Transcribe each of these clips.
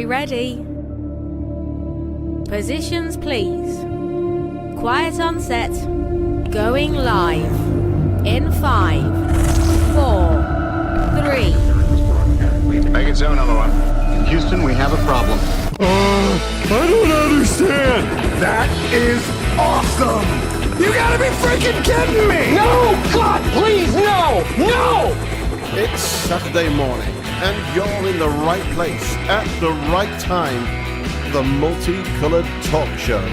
we ready? Positions, please. Quiet on set. Going live. In 5, 4, 3. Make it zone number 1. Houston, we have a problem. I don't understand. That is awesome. You gotta be freaking kidding me. No, God, please, no, no. It's Saturday morning, and you're in the right place at the right time. The Multicoloured Talk Show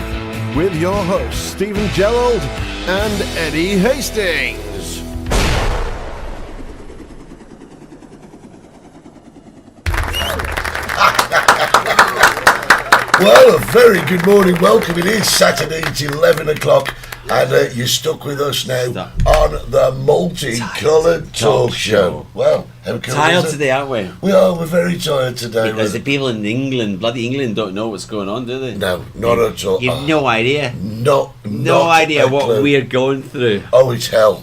with your hosts Stephen Gerald and Eddie Hastings. Well, a very good morning. Welcome. It is Saturday. It's 11 o'clock. And you're stuck with us now on the Multicoloured Talk Show. Well, how cool tired is it? today, aren't we? We're very tired today. Because the people in England, bloody England, don't know what's going on, do they? No, not at all. You've no idea. No idea what clue. we're going through. Oh, it's hell.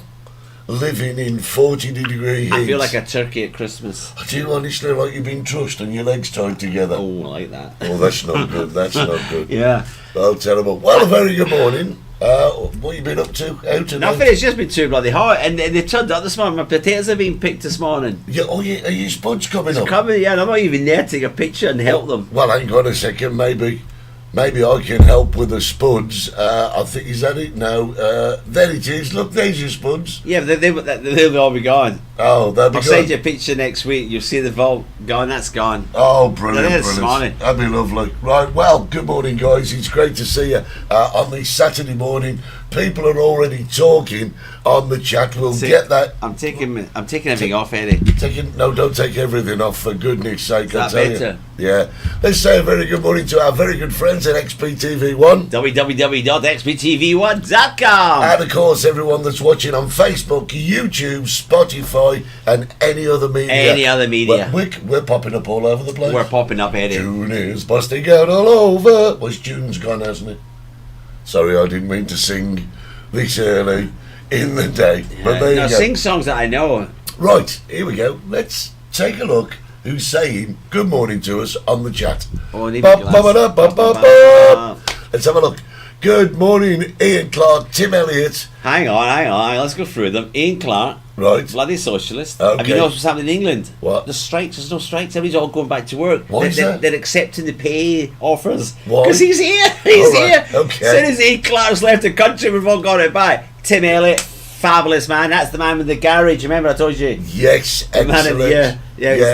Living in 40-degree heat. I feel like a turkey at Christmas. I do honestly like you've been trussed and your legs tied together. Oh, I like that. Oh, that's not good. That's not good. Yeah. Oh, terrible. Well, a very good morning. What you been up to? Out tonight? Nothing, it's just been too bloody hot. And they turned up this morning. My potatoes have been picked this morning. Yeah, are you spuds coming up? Coming, yeah, and I'm not even there to take a picture and help them. Well, hang on a second, maybe I can help with the spuds. I think, is that it? No, there it is. Look, there's your spuds. Yeah, but they'll all be gone. Oh, they'll be I'll gone. send you a picture next week. You'll see the vault gone. That's gone. Oh, brilliant, That is brilliant. smiling. That'd be lovely. Right, well, good morning, guys. It's great to see you on this Saturday morning. People are already talking on the chat. We'll get that. I'm taking everything off, Eddie. No, don't take everything off, for goodness sake. I'll Is tell that better? you. Yeah. Let's say a very good morning to our very good friends at XPTV1. www.xptv1.com. And of course, everyone that's watching on Facebook, YouTube, Spotify, and any other media. We're popping up all over the place. We're popping up, Eddie. June is busting out all over. Well, June's gone, hasn't it? Sorry, I didn't mean to sing this early in the day. But there you go. Sing songs that I know. Right, here we go. Let's take a look who's saying good morning to us on the chat. Let's have a look. Good morning, Ian Clark, Tim Elliott. Hang on. Let's go through them. Ian Clark. Right. Bloody socialist. Okay. Have you noticed what's happening in England? What? The strikes. There's no strikes. Everybody's all going back to work. Why is that? They're accepting the pay offers. Why? Because he's here. All right, okay. As soon as Ian Clark's left the country, we've all got it back. Tim Elliott, fabulous man. That's the man with the garage. Remember I told you? Yes, The man excellent. yeah.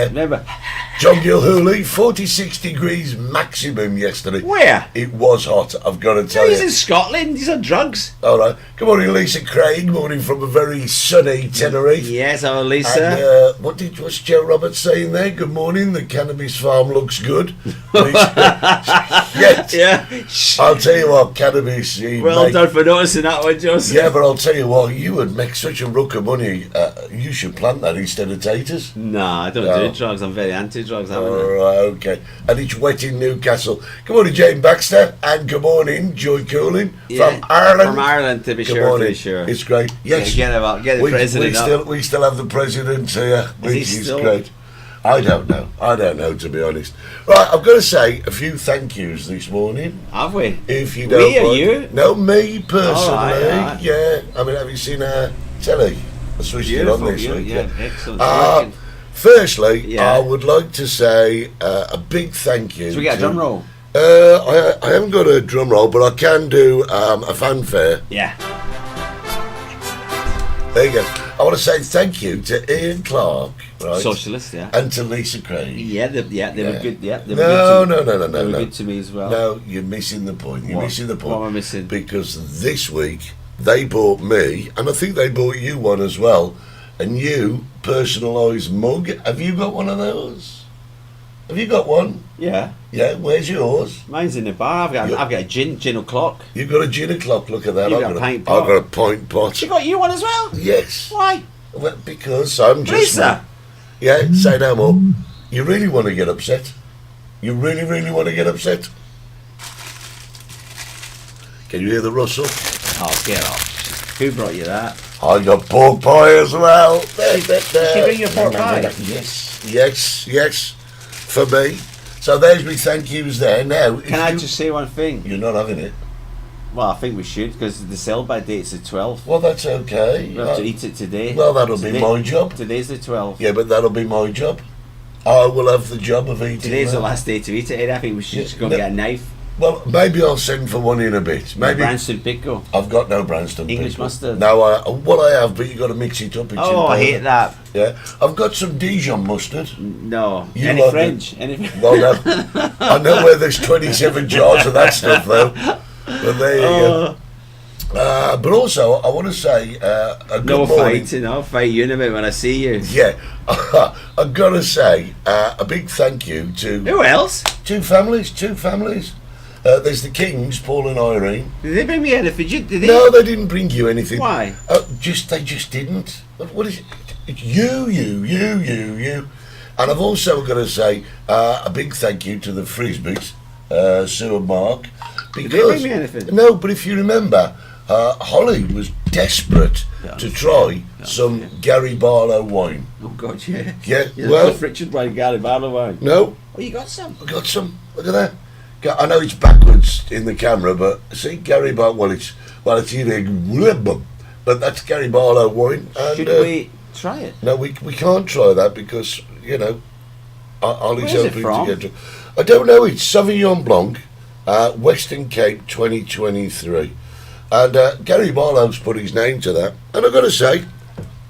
Remember? John Gilhooly, 46 degrees maximum yesterday. Where? It was hot, I've got to tell He's you. in Scotland. He's on drugs. All right. Good morning, Lisa Craig. Morning from a very sunny Tenerife. Yes, hello, Lisa. And what's Joe Roberts saying there? Good morning. The cannabis farm looks good. Yes. Yeah. I'll tell you what, cannabis. Well done for noticing that one, Joseph. Yeah, but I'll tell you what, you would make such a ruck of money. You should plant that instead of taters. Nah, I don't do drugs. I'm very anti-drugs. All right, okay. And it's wet in Newcastle. Good morning, Jane Baxter, and good morning, Joy Cooling from Ireland. From Ireland, to be Good sure. morning. To be sure. It's great. Yes, Get the president up. we still have the president here, which is great. I don't know, to be honest. Right, I've got to say a few thank yous this morning. Have we? If you don't mind. You? No, me personally. All right. Yeah. I mean, have you seen telly? I switched it on this week. Yeah, excellent. Firstly, I would like to say a big thank you. So we get a drum roll? I haven't got a drum roll, but I can do a fanfare. Yeah. There you go. I want to say thank you to Ian Clark, right? Socialist, yeah. And to Lisa Craig. Yeah, they were good. Yeah, they were No. They were good to me as well. No, you're missing the point. You're missing the point. What am I missing? Because this week they bought me, and I think they bought you one as well, a new personalised mug. Have you got one of those? Have you got one? Yeah. Yeah, where's yours? Mine's in the bar. I've got a gin o'clock. You've got a gin o'clock, look at that. You've I've got a pint pot. I've got a pint pot. She got you one as well? Yes. Why? Well, because I'm just... Lisa! Yeah, say no more. You really want to get upset? You really, really want to get upset? Can you hear the rustle? Oh, get off. Who brought you that? I got pork pie as well. There. Did she bring you a pork pie? Yes. For me. So there's me thank yous there. Now, Can I just say one thing? You're not having it. Well, I think we should, because the sell-by date's the 12th. Well, that's okay. We have to eat it today. Well, that'll be my job. Today's the 12th. Yeah, but that'll be my job. I will have the job of eating. Today's that. the last day to eat it, Ed. I think we should just go and get a knife. Well, maybe I'll send for one in a bit. Maybe Branston pickle. I've got no Branston English pickle. mustard. No, what I have, but you got to mix it up. It's Oh, I hate that. Yeah, I've got some Dijon mustard. No. You Any like French? Well, no. I know where there's 27 jars of that stuff, though. But there you go. But also, I want to say a good No morning. fighting. I'll fight you in a minute when I see you. Yeah, I've got to say a big thank you to Who else? two families. There's the Kings, Paul and Irene. Did they bring me anything? Did they? No, they didn't bring you anything. Why? They just didn't. What is it? It's you. And I've also got to say a big thank you to the Frisbees, Sue and Mark. Because, Did they bring me anything? No, but if you remember, Holly was desperate to try some Gary Barlow wine. Oh, God, yeah. Yeah, Yeah, well, Cliff Richard wine, Gary Barlow wine. no, Oh, you got some? I got some. Look at that. I know it's backwards in the camera, but see, Gary Barlow. It's either, but that's Gary Barlow wine. And, Should we try it? No, we can't try that because Ollie's Where's it hoping from? to get. I don't know. It's Sauvignon Blanc, Western Cape 2023, and Gary Barlow's put his name to that. And I've got to say,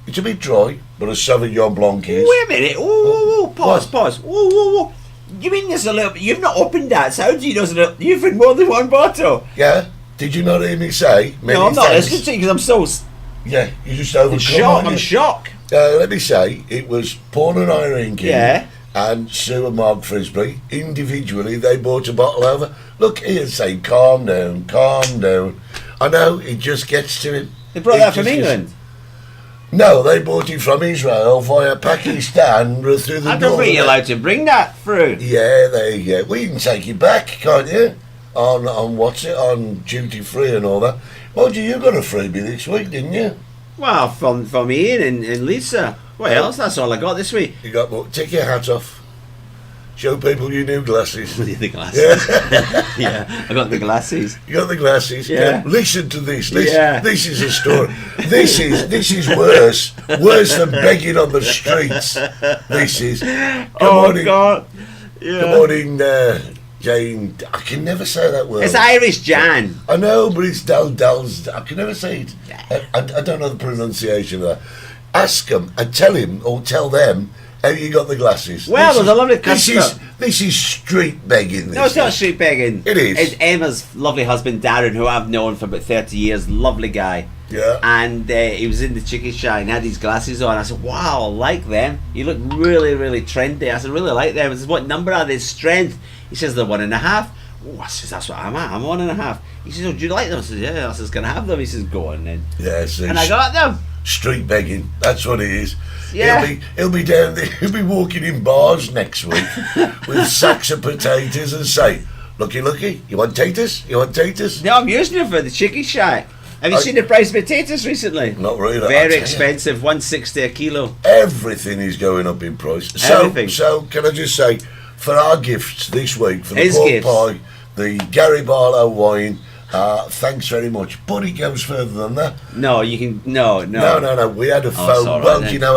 it's a bit dry, but a Sauvignon Blanc is. Wait a minute. Whoa. Pause. What? Whoa. You mean there's a little bit? You've not opened that, so how do you know? You've had more than one bottle. Yeah. Did you not hear me say? Many No, I'm not thanks? listening to you because I'm so Yeah, you just overcome. shocked. aren't I'm you? shocked. Let me say, it was Paul and Irene King Yeah. and Sue and Mark Frisbee. Individually, they bought a bottle over. Look, Ian saying, calm down. I know, it just gets to him. They brought It that from just gets- England. No, they bought it from Israel via Pakistan through the I don't think you're allowed to bring that through. Yeah, there you go. We can take it back, can't you? On duty free and all that. Mind you got a freebie this week, didn't you? Well, from Ian and Lisa. What else? That's all I got this week. You got what? Take your hat off. Show people your new glasses. The glasses. Yeah, I got the glasses. You got the glasses. Yeah. Listen to this. Yeah. This is a story. This is worse than begging on the streets. This is. God. Yeah. Good morning, Jane. I can never say that word. It's Irish Jan. I know, but it's Dal's. I can never say it. I don't know the pronunciation of that. Ask him and tell him or tell them how you got the glasses. Well, there's a lovely This is street begging. No, it's not street begging. It is. It's Emma's lovely husband Darren, who I've known for about 30 years. Lovely guy. Yeah. And he was in the chicken shop and had these glasses on. I said, wow, I like them. You look really, really trendy. I said, really like them. I said, what number are they? Strength. He says, they're 1.5. Oh, I says, that's what I'm at. I'm 1.5. He says, oh, do you like them? I said, yeah. I says, can I have them? He says, go on then. Yeah, see, And I got them. street begging. That's what it is. Yeah. He'll be down there. He'll be walking in bars next week with sacks of potatoes and say, "Looky, you want taters? You want taters?" No, I'm using them for the chicken shack. Have you seen the price of potatoes recently? Not really. I'll tell Very you. expensive, $1.60 a kilo. Everything is going up in price. Everything. So can I just say, for our gifts this week, for the His pork gifts. pie, the Gary Barlow wine, thanks very much. But it goes further than that. No, you can no. No. We had a phone. sorry, Well, then. you know,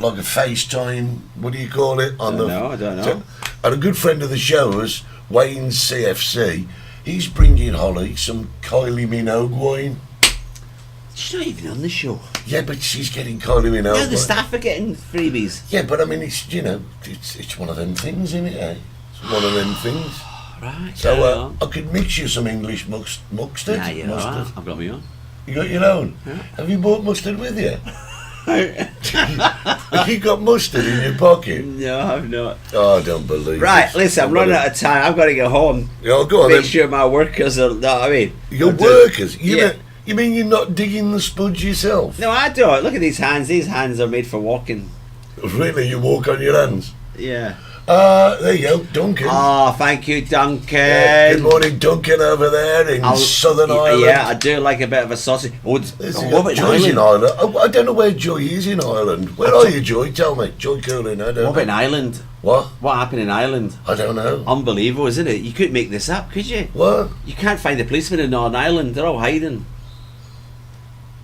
like a FaceTime. What do you call it? I don't know. And a good friend of the show was Wayne CFC. He's bringing Holly some Kylie Minogue wine. She's not even on the show. Yeah, but she's getting Kylie Minogue. No, the wine. staff are getting freebies. Yeah, but I mean, it's one of them things, isn't it? Eh? It's one of them things. Right. So I could mix you some English mustard. Nah, you know, Mustard. I've got my own. You got your own. Yeah. Have you bought mustard with you? Have you got mustard in your pocket? No, I've not. Oh, I don't believe Right, it. listen, I'm running out of time. I've got to get home. Yeah, go on Make then. sure my workers are. No, I mean, Your I'm doing- workers. Yeah. You mean you're not digging the spuds yourself? No, I don't. Look at these hands. These hands are made for walking. Really, you walk on your hands? Yeah. There you go, Duncan. Oh, thank you, Duncan. Good morning, Duncan, over there in Southern Ireland. Yeah, I do like a bit of a sausage. What about Joy's in Ireland? Ireland. I don't know where Joy is in Ireland. Where are you, Joy? Tell me. Joy Cooling, I don't What know. about Ireland? What? What happened in Ireland? I don't know. Unbelievable, isn't it? You couldn't make this up, could you? What? You can't find the policemen in Northern Ireland. They're all hiding. Do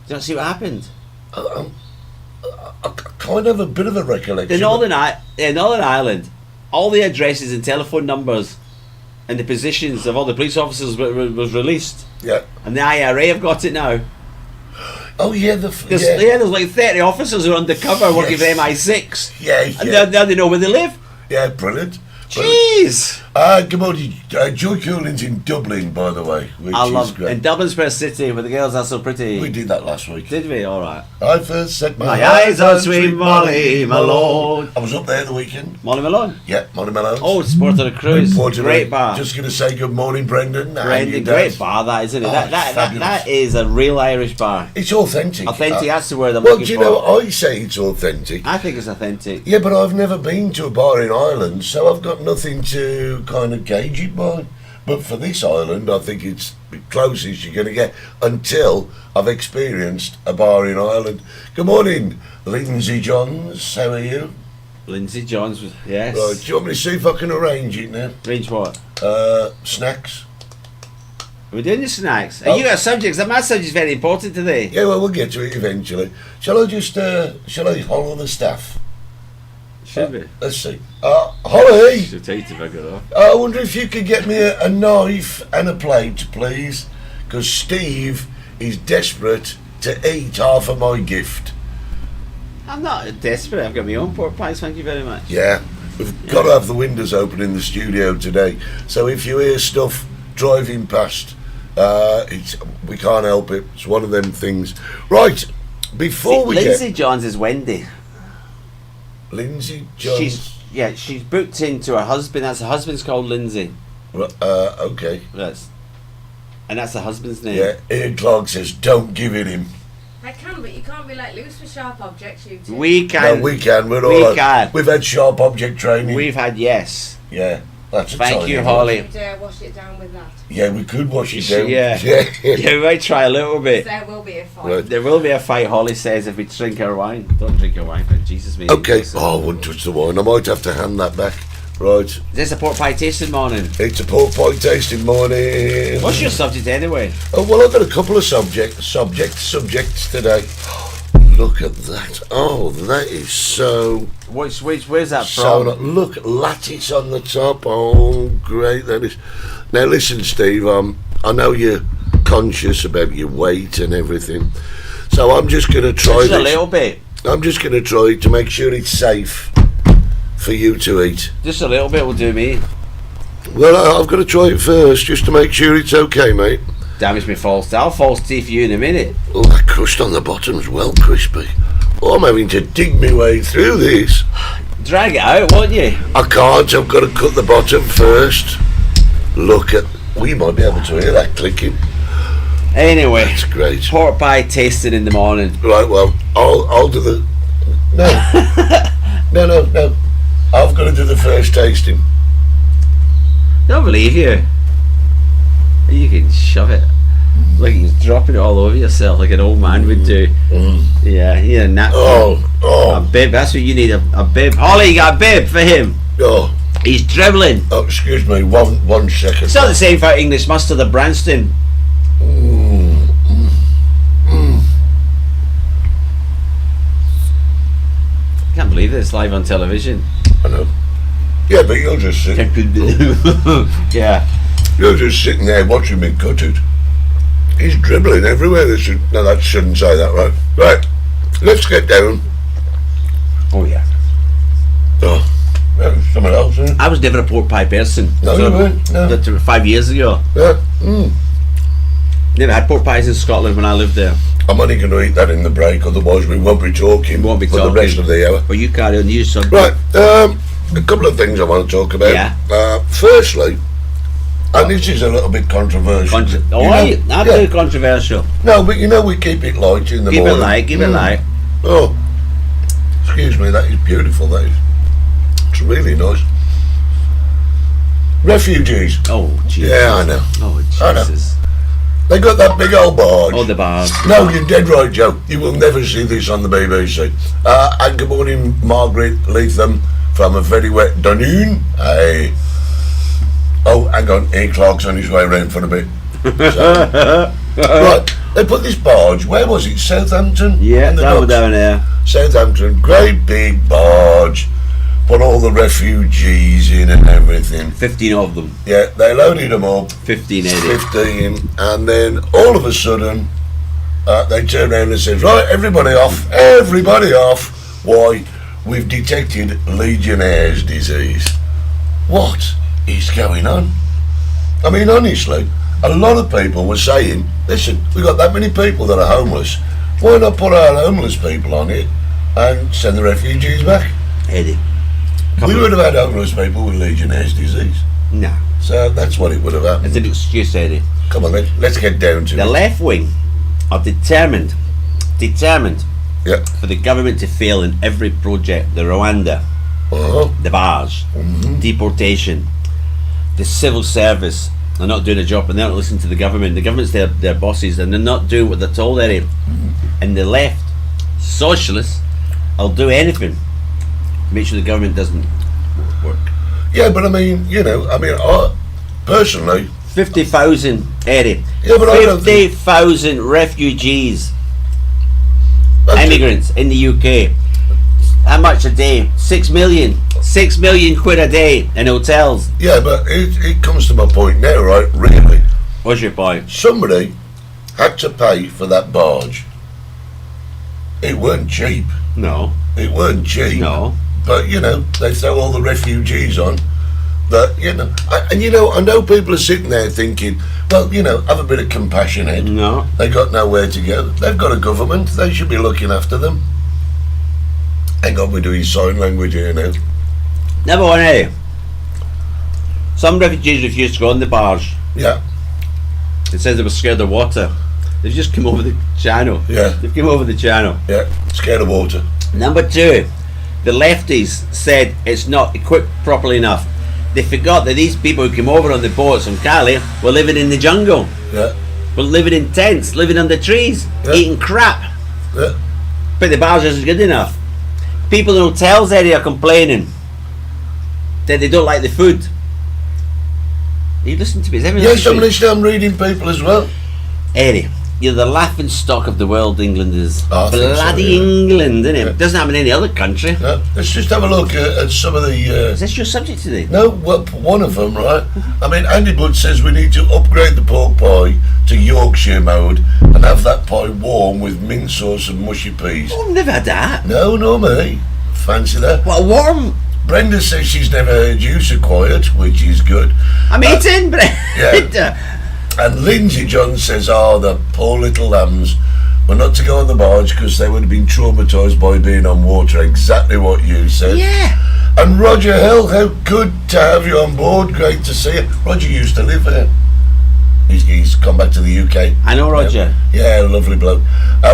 you not see what happened? I kind of have a bit of a recollection. In Northern Ireland, all the addresses and telephone numbers and the positions of all the police officers was released. Yeah. And the IRA have got it now. Oh, yeah. There's like 30 officers who are undercover working for MI6. Yeah, And now they know where they live. Yeah, brilliant. Jeez! Good morning. Joy Cooling's in Dublin, by the way, which I is love great. in Dublin's Press City where the girls are so pretty. We did that last week. Did we? Alright. I first set My eyes on sweet Molly Malone. I was up there the weekend. Molly Malone? Yeah, Molly Malone. Oh, it's Port of the Cruise. Great bar. Just going to say good morning, Brendan. How you Brendan, doing? great bar that, isn't it? Oh, That is a real Irish bar. It's authentic. Authentic, that's the word I'm Well, looking do you for. know, I say it's authentic. I think it's authentic. Yeah, but I've never been to a bar in Ireland, so I've got nothing to kind of gauge it by. But for this island, I think it's the closest you're going to get until I've experienced a bar in Ireland. Good morning, Lindsay Johns. How are you? Lindsay Johns, yes. Right, do you want me to see if I can arrange it now? Arrange what? Snacks. Are we doing the snacks? Oh. You got subjects. My subject's very important today. Yeah, well, we'll get to it eventually. Shall I just, shall I follow the staff? Should we? Let's see. Holly! Should take the figure off. I wonder if you could get me a knife and a plate, please, because Steve is desperate to eat half of my gift. I'm not desperate. I've got my own pork pies. Thank you very much. Yeah, we've got to have the windows open in the studio today, so if you hear stuff driving past, we can't help it. It's one of them things. Right, before we Lindsay Johns is Wendy. Lindsay Johns. She's booked into her husband. Her husband's called Lindsay. Okay. And that's her husband's name. Yeah, Ian Clark says, don't give it him. I can, but you can't be like loose with sharp objects, you two. We can. No, we can. We've had sharp object training. We've had yes. Yeah, that's a Thank tiny you, one. Holly. You dare wash it down with that. Yeah, we could wash it down. Yeah. Yeah. We might try a little bit. There will be a fight. Right. There will be a fight, Holly says, if we drink our wine. Don't drink your wine, but Jesus me. Okay. Oh, I wouldn't touch the wine. I might have to hand that back. Right. Is this a pork pie tasting morning? It's a pork pie tasting morning. What's your subject anyway? Oh, well, I've got a couple of subjects today. Look at that. Oh, that is so... Where's that So, from? look, lattice on the top. Oh, great. That is. Now, listen, Steve, I know you're conscious about your weight and everything. So I'm just going to try Just a little bit. I'm just going to try to make sure it's safe for you to eat. Just a little bit will do me. Well, I've got to try it first just to make sure it's okay, mate. Damage me false. I'll false teeth you in a minute. Oh, that crust on the bottom's well crispy. Oh, I'm having to dig my way through this. Drag it out, won't you? I can't. I've got to cut the bottom first. Look at... Well, you might be able to hear that clicking. Anyway, That's great. pork pie tasting in the morning. Right, well, I'll do the... No. No. I've got to do the first tasting. Don't believe you. You can shove it. Like you're dropping it all over yourself like an old man would do. Yeah, you need a napkin. A bib, that's what you need, a bib. Holly, you got a bib for him. Oh, He's dribbling. excuse me, one second. It's not the same for English mustard or Branston. I can't believe it's live on television. I know. Yeah, but you're just sitting... Yeah. You're just sitting there watching me cut it. He's dribbling everywhere. No, that shouldn't say that, right? Right, let's get down. Oh yeah. Oh, there's someone else, isn't it? I was never a pork pie person. No, you weren't, no. 5 years ago. Yeah. Never had pork pies in Scotland when I lived there. I'm only going to eat that in the break, otherwise we won't be talking Won't be for talking. the rest of the hour. But you carry on, you subject. Right, a couple of things I want to talk about. Yeah. Firstly, and this is a little bit controversial. Not yeah. too controversial. No, but we keep it light in the Keep morning. Keep it light. Oh, excuse me, that is beautiful, that is. It's really nice. Refugees. Oh, Jesus. Yeah, I know. Oh, I know. Jesus. They got that big old barge. Oh, the barge. No, you're dead right, Joe. You will never see this on the BBC. And good morning, Margaret Leatham from a very wet Dunoon. Hey. Oh, hang on. Ian Clark's on his way round for a bit. So, right, they put this barge. Where was it? Southampton? Yeah, In the that one docks? down there. Southampton. Great big barge. Put all the refugees in and everything. 15 of them. Yeah, they loaded them up. 15, Eddie. 15, and then all of a sudden they turn around and says, right, everybody off. Why? We've detected Legionnaire's disease. What is going on? I mean, honestly, a lot of people were saying, listen, we've got that many people that are homeless. Why not put our homeless people on it and send the refugees back? Eddie. We would have had homeless people with Legionnaire's disease. No. So that's what it would have happened. It's an excuse, Eddie. Come on, let's get down to The it. left wing are determined Yeah. for the government to fail in every project. The Rwanda, Uh-huh. the barge, deportation, the civil service. They're not doing a job and they're not listening to the government. The government's their bosses and they're not doing what they're told, Eddie. And the left, socialists, will do anything to make sure the government doesn't work. Yeah, but I mean, I personally, 50,000, Eddie. Yeah, but I don't think- 50,000 refugees, that's immigrants in the UK. How much a day? 6 million. 6 million quid a day in hotels. yeah, but it comes to my point now, right? Really, What's your point? somebody had to pay for that barge. It weren't cheap. No. It weren't cheap. No. But they throw all the refugees on. That I know people are sitting there thinking, well, have a bit of compassion, Ed. No. They got nowhere to go. They've got a government. They should be looking after them. Hang on, we're doing sign language here now. Number one, Eddie. Some refugees refused to go on the barge. Yeah, It says they were scared of water. They've just come over the channel. Yeah. They've come over the channel. yeah. Scared of water. Number two, the lefties said it's not equipped properly enough. They forgot that these people who came over on the boats from Cali were living in the jungle, Yeah, were living in tents, living under trees, Yeah. eating crap. yeah. But the barge isn't good enough. People in hotels area are complaining that they don't like the food. You listen to me. Is everything Yes, I'm listening. I'm reading people as well. Eddie, you're the laughing stock of the world. England is Oh, I think so, bloody yeah. England, isn't it? Yeah. Doesn't happen in any other country. No, let's just have a look at some of the. Is this your subject today? No, well, one of them, right? I mean, Andy Budd says we need to upgrade the pork pie to Yorkshire mode and have that pie warm with mint sauce and mushy peas. Oh, never had that. No, me. Fancy that. What a warm. Brenda says she's never heard you so quiet, which is good. I'm eating, but Yeah. And Lindsay John says, the poor little lambs were not to go on the barge because they would have been traumatised by being on water. Exactly what you said. yeah. And Roger Hill, how good to have you on board. Great to see you. Roger used to live there. He's come back to the UK. I know Roger. Yeah, lovely bloke.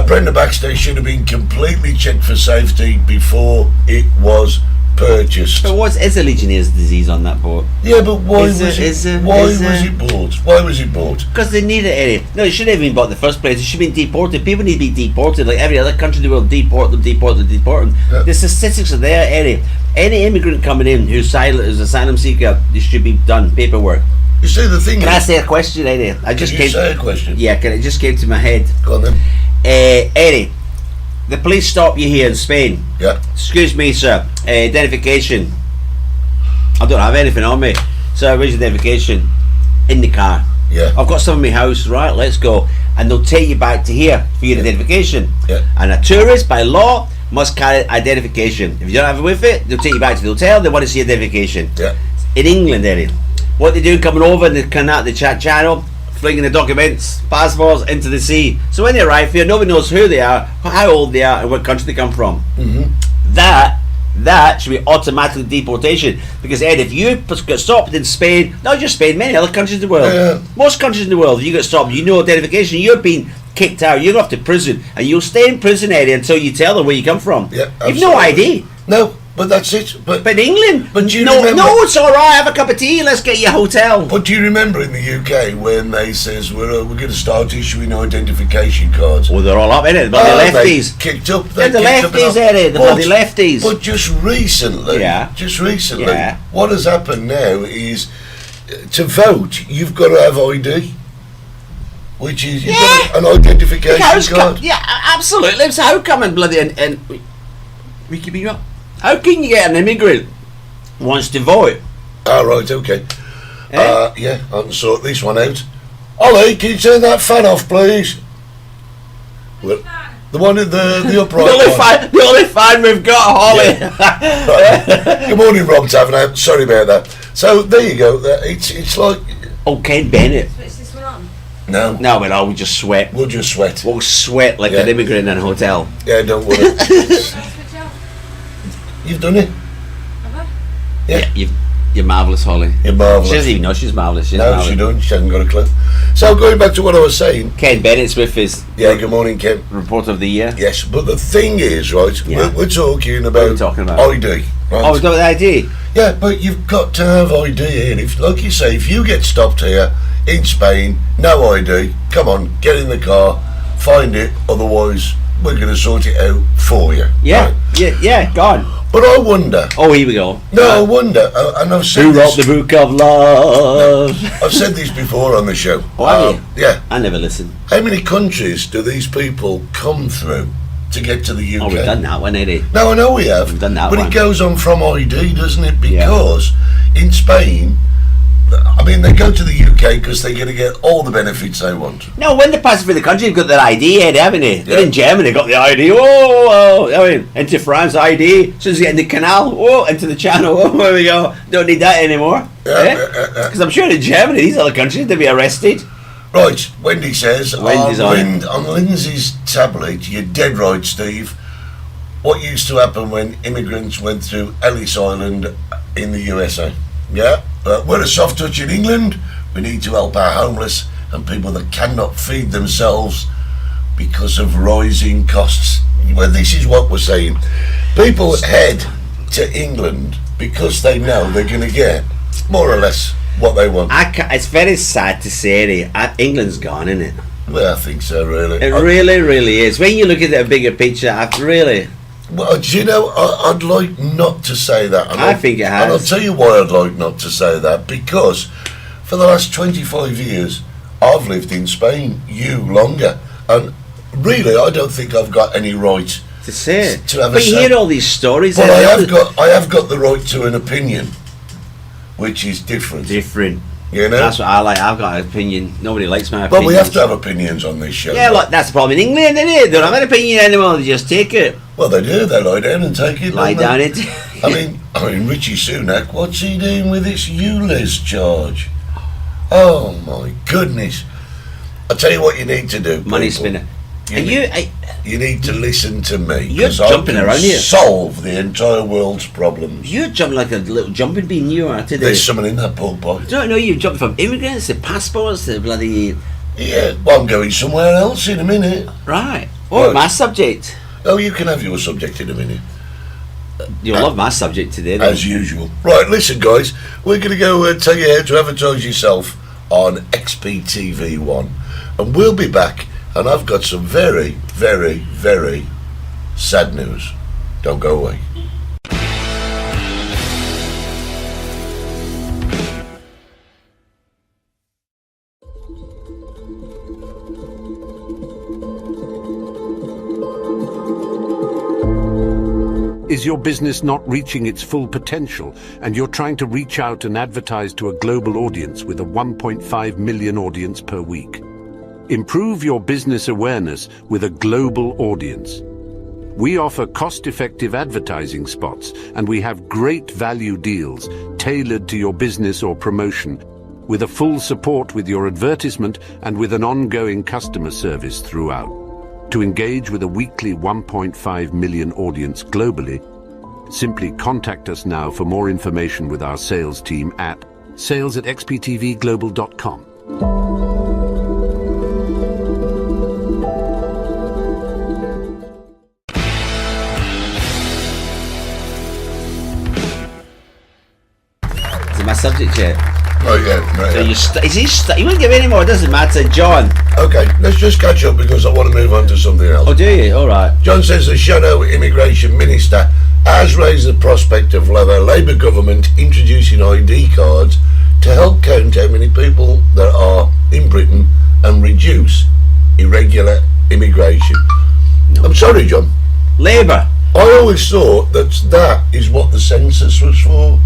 Brenda Baxter should have been completely checked for safety before it was purchased. But what is a Legionnaire's disease on that boat? Yeah, but why Is was it- it? Why was it bought? Why was it bought? Because they need it, Eddie. No, it shouldn't have been bought in the first place. It should have been deported. People need to be deported. Like every other country in the world, deport them. Yeah. The statistics are there, Eddie. Any immigrant coming in who's asylum seeker, this should be done. Paperwork. You see, the thing Can I is, say a question, Eddie? can you say a question? Yeah, it just came to my head. Go on then. Eddie, the police stop you here in Spain. Yeah. Excuse me, sir. Identification. I don't have anything on me. So where's your identification? In the car. Yeah. I've got some in my house, right, let's go. And they'll take you back to here for your identification. Yeah. And a tourist, by law, must carry identification. If you don't have it with it, they'll take you back to the hotel, they want to see identification. Yeah. In England, Eddie, what they do coming over in the canal, the chat channel, flinging the documents, passports into the sea. So when they arrive here, nobody knows who they are, how old they are, and what country they come from. That should be automatic deportation. Because Ed, if you get stopped in Spain, not just Spain, many other countries in the world, Yeah. most countries in the world, if you get stopped, you know identification, you're being kicked out, you're off to prison, and you'll stay in prison, Eddie, until you tell them where you come from. Yeah, You've no absolutely. ID. No, But that's it. But in England, But do you no, remember- no, it's all right. Have a cup of tea. Let's get you a hotel. But do you remember in the UK when they says we're going to start issuing identification cards? Oh, they're all up in it. But the lefties. They kicked up. They're the kicked up and lefties, up. Eddie. The But- bloody lefties. But just recently, Yeah. what has happened now is to vote, you've got to have ID, which is you've got an identification card. Absolutely. So how come in bloody and we keep you up? How can you get an immigrant who wants to vote? Ah, right, okay. Eh? Yeah, I can sort this one out. Ollie, can you turn that fan off, please? Well, the one in the upright one. The only fan we've got, Holly. Right. Good morning, Rob Taverner. Sorry about that. So there you go. It's like Oh, Ken Bennett. Switch this one on. no, No, but we just sweat. we'll just sweat. We'll sweat like Yeah. an immigrant in a hotel. Yeah, don't worry. Switch off. You've done it. Have I? Yeah, You're marvellous, Holly. you're She marvellous. doesn't even know she's marvellous. She's No, marvellous. she don't. She hasn't got a clue. So going back to what I was saying. Ken Bennett's with his Yeah, good morning, Ken. report of the year. Yes, but the thing is, right, Yeah. we're talking What about, are we talking about? ID. Right? Oh, we've got the ID. Yeah, but you've got to have ID. And if, like you say, if you get stopped here in Spain, no ID, come on, get in the car, find it. Otherwise, we're going to sort it out for you. Yeah, right? yeah, gone. But I wonder. Oh, here we go. No, I wonder, and I've said Who wrote this. the book of love? I've said this before on the show. Oh, have you? Yeah. I never listened. How many countries do these people come through to get to the UK? Oh, we've done that one, Eddie. No, I know we have. We've done that but one. it goes on from ID, doesn't it? Because in Spain, I mean, they go to the UK because they're going to get all the benefits they want. No, when they pass through the country, they've got their ID, Eddie, haven't they? They're Yeah. in Germany, got the ID. Oh, I mean, into France, ID. As soon as you get in the canal, into the channel. Oh, there we go. Don't need that anymore. Yeah. Because I'm sure in Germany, these other countries, they'd be arrested. Right, Wendy says, Wendy's on it. on Lindsay's tablet, you're dead right, Steve. What used to happen when immigrants went through Ellis Island in the USA? Yeah, we're a soft touch in England. We need to help our homeless and people that cannot feed themselves because of rising costs. Well, this is what we're saying. People head to England because they know they're going to get more or less what they want. It's very sad to say, Eddie. England's gone, isn't it? Well, I think so, really. It really, really is. When you look at the bigger picture, Well, do you know, I'd like not to say that. And I think it has. And I'll tell you why I'd like not to say that. Because for the last 25 years, I've lived in Spain, you longer. And really, I don't think I've got any right to say it. to have a But you say. hear all these stories. But Eddie. I have got the right to an opinion, which is different. Different. You know? That's what I like. I've got an opinion. Nobody likes my But opinion. we have to have opinions on this show. Yeah, like that's the problem in England, isn't it? They don't have an opinion anymore. They just take it. Well, they do. They lie down and take it. Lie don't down they? it. I mean, Richie Sunak, what's he doing with this ULEZ charge? Oh my goodness! I tell you what, you need to do. Money people. spinner. You, And need, you need to listen to me. You're 'cause I jumping can around here. Solve the entire world's problems. You're jumping like a little jumping bean. You are today. There's someone in that pool boy. Don't know you've jumped from immigrants to passports to bloody Yeah, well, I'm going somewhere else in a minute. right. Oh, Right. my subject. Oh, you can have your subject in a minute. You'll love my subject today. Then. As usual. Right, listen, guys, we're going to go tell you how to advertise yourself on XPTV1. And we'll be back, and I've got some very, very, very sad news. Don't go away. Is your business not reaching its full potential and you're trying to reach out and advertise to a global audience with a 1.5 million audience per week? Improve your business awareness with a global audience. We offer cost-effective advertising spots and we have great value deals tailored to your business or promotion with a full support with your advertisement and with an ongoing customer service throughout. To engage with a weekly 1.5 million audience globally, simply contact us now for more information with our sales team at sales@xptvglobal.com. subject yet. Oh yeah, right. So Yeah. you won't give any more. It doesn't matter, John. Okay, let's just catch up because I want to move on to something else. Oh, do you? All right. John says the shadow immigration minister has raised the prospect of a Labour government introducing ID cards to help count how many people there are in Britain and reduce irregular immigration. I'm sorry, John. Labour. I always thought that is what the census was for.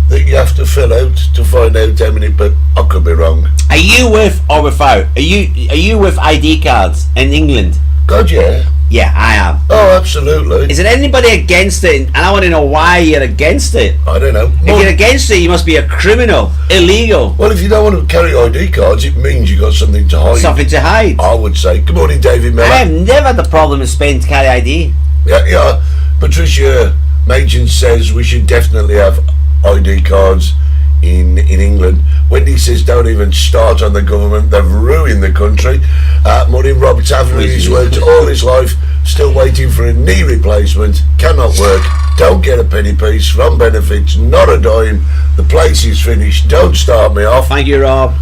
That you have to fill out to find out how many people. I could be wrong. Are you with or without? Are you with ID cards in England? God, yeah. Yeah, I am. Oh, absolutely. Is there anybody against it? And I want to know why you're against it. I don't know. If you're against it, you must be a criminal, illegal, Well, if you don't want to carry ID cards, it means you got something to hide. something to hide. I would say. Good morning, David Miller. I have never had the problem with Spain to carry ID. Yeah. Patricia Machen says we should definitely have ID cards in England. Wendy says don't even start on the government, they've ruined the country. Morning, Rob Tavery, he's worked all his life, still waiting for a knee replacement, cannot work, don't get a penny piece from benefits, not a dime, the place is finished, don't start me off. Thank you, Rob.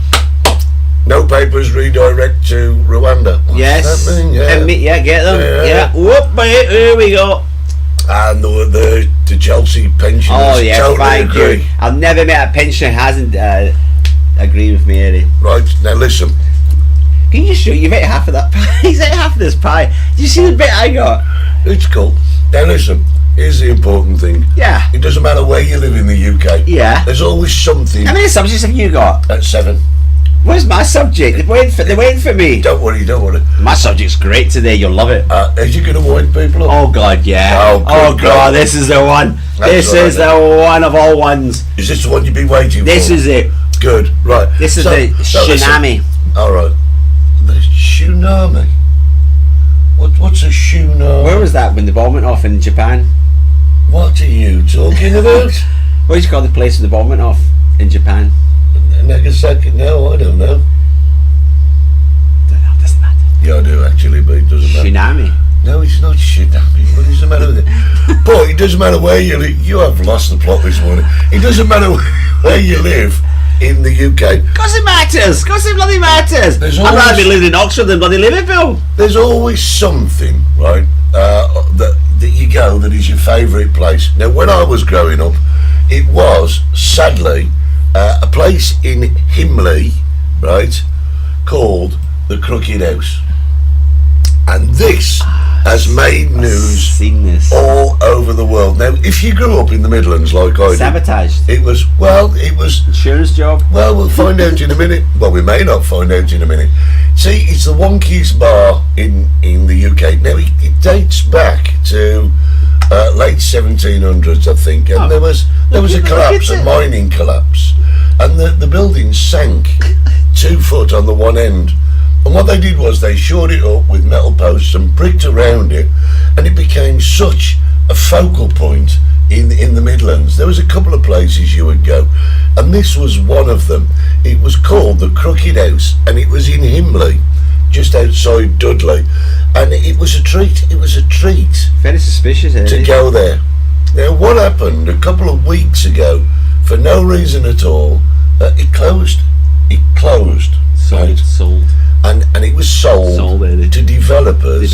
No papers, redirect to Rwanda. What's Yes. that mean? Yeah. Yeah, get them. Yeah. Yeah. Whoop, mate, here we go. And the Chelsea pensioners. Oh yeah, totally thank agree. you. I've never met a pensioner who hasn't agreed with me, Eddie. Right, now listen. Can you just show you've ate half of that pie? He's ate half of this pie. Did you see the bit I got? It's cool. Now listen, here's the important thing. Yeah. It doesn't matter where you live in the UK. Yeah. There's always something How many subjects have you got? at 7. Where's my subject? They're waiting for me. Don't worry. My subject's great today. You'll love it. Are you going to wind people up? Oh God, yeah. Oh, good God, God. this is the one. That's This right, is the one of all ones. Is this the one you've been waiting This for? is it. Good, right. This is the tsunami. Alright. The tsunami? What's a tsunami? Where was that when the bomb went off in Japan? What are you talking about? What do you call the place where the bomb went off in Japan? Nagasaki? No, I don't know. Doesn't matter. Yeah, I do actually, but it doesn't matter. Tsunami. No, it's not tsunami. What is the matter with it? Boy, it doesn't matter where you live. You have lost the plot this morning. It doesn't matter where you live in the UK. Of course it matters. Of course it bloody matters. There's I'd rather always- be living in Oxford than bloody Liverpool. There's always something, right, that you go that is your favourite place. Now, when I was growing up, it was, sadly, a place in Himley, right, called the Crooked House. And this has made news Seen this. all over the world. Now, if you grew up in the Midlands like I did, Sabotaged. it was, Insurance job. well, we'll find out in a minute. Well, we may not find out in a minute. See, it's the wonkiest bar in the UK. Now, it dates back to late 1700s, I think, and there was a collapse, a mining collapse, and the building sank 2 foot on the one end. And what they did was they shored it up with metal posts and bricked around it, and it became such a focal point in the Midlands. There was a couple of places you would go, and this was one of them. It was called the Crooked House, and it was in Himley, just outside Dudley, and it was a treat. It was a treat Very suspicious, to Eddie. go there. Now, what happened a couple of weeks ago, for no reason at all, it closed. It closed. right? Sold. And it was sold Eddie. to developers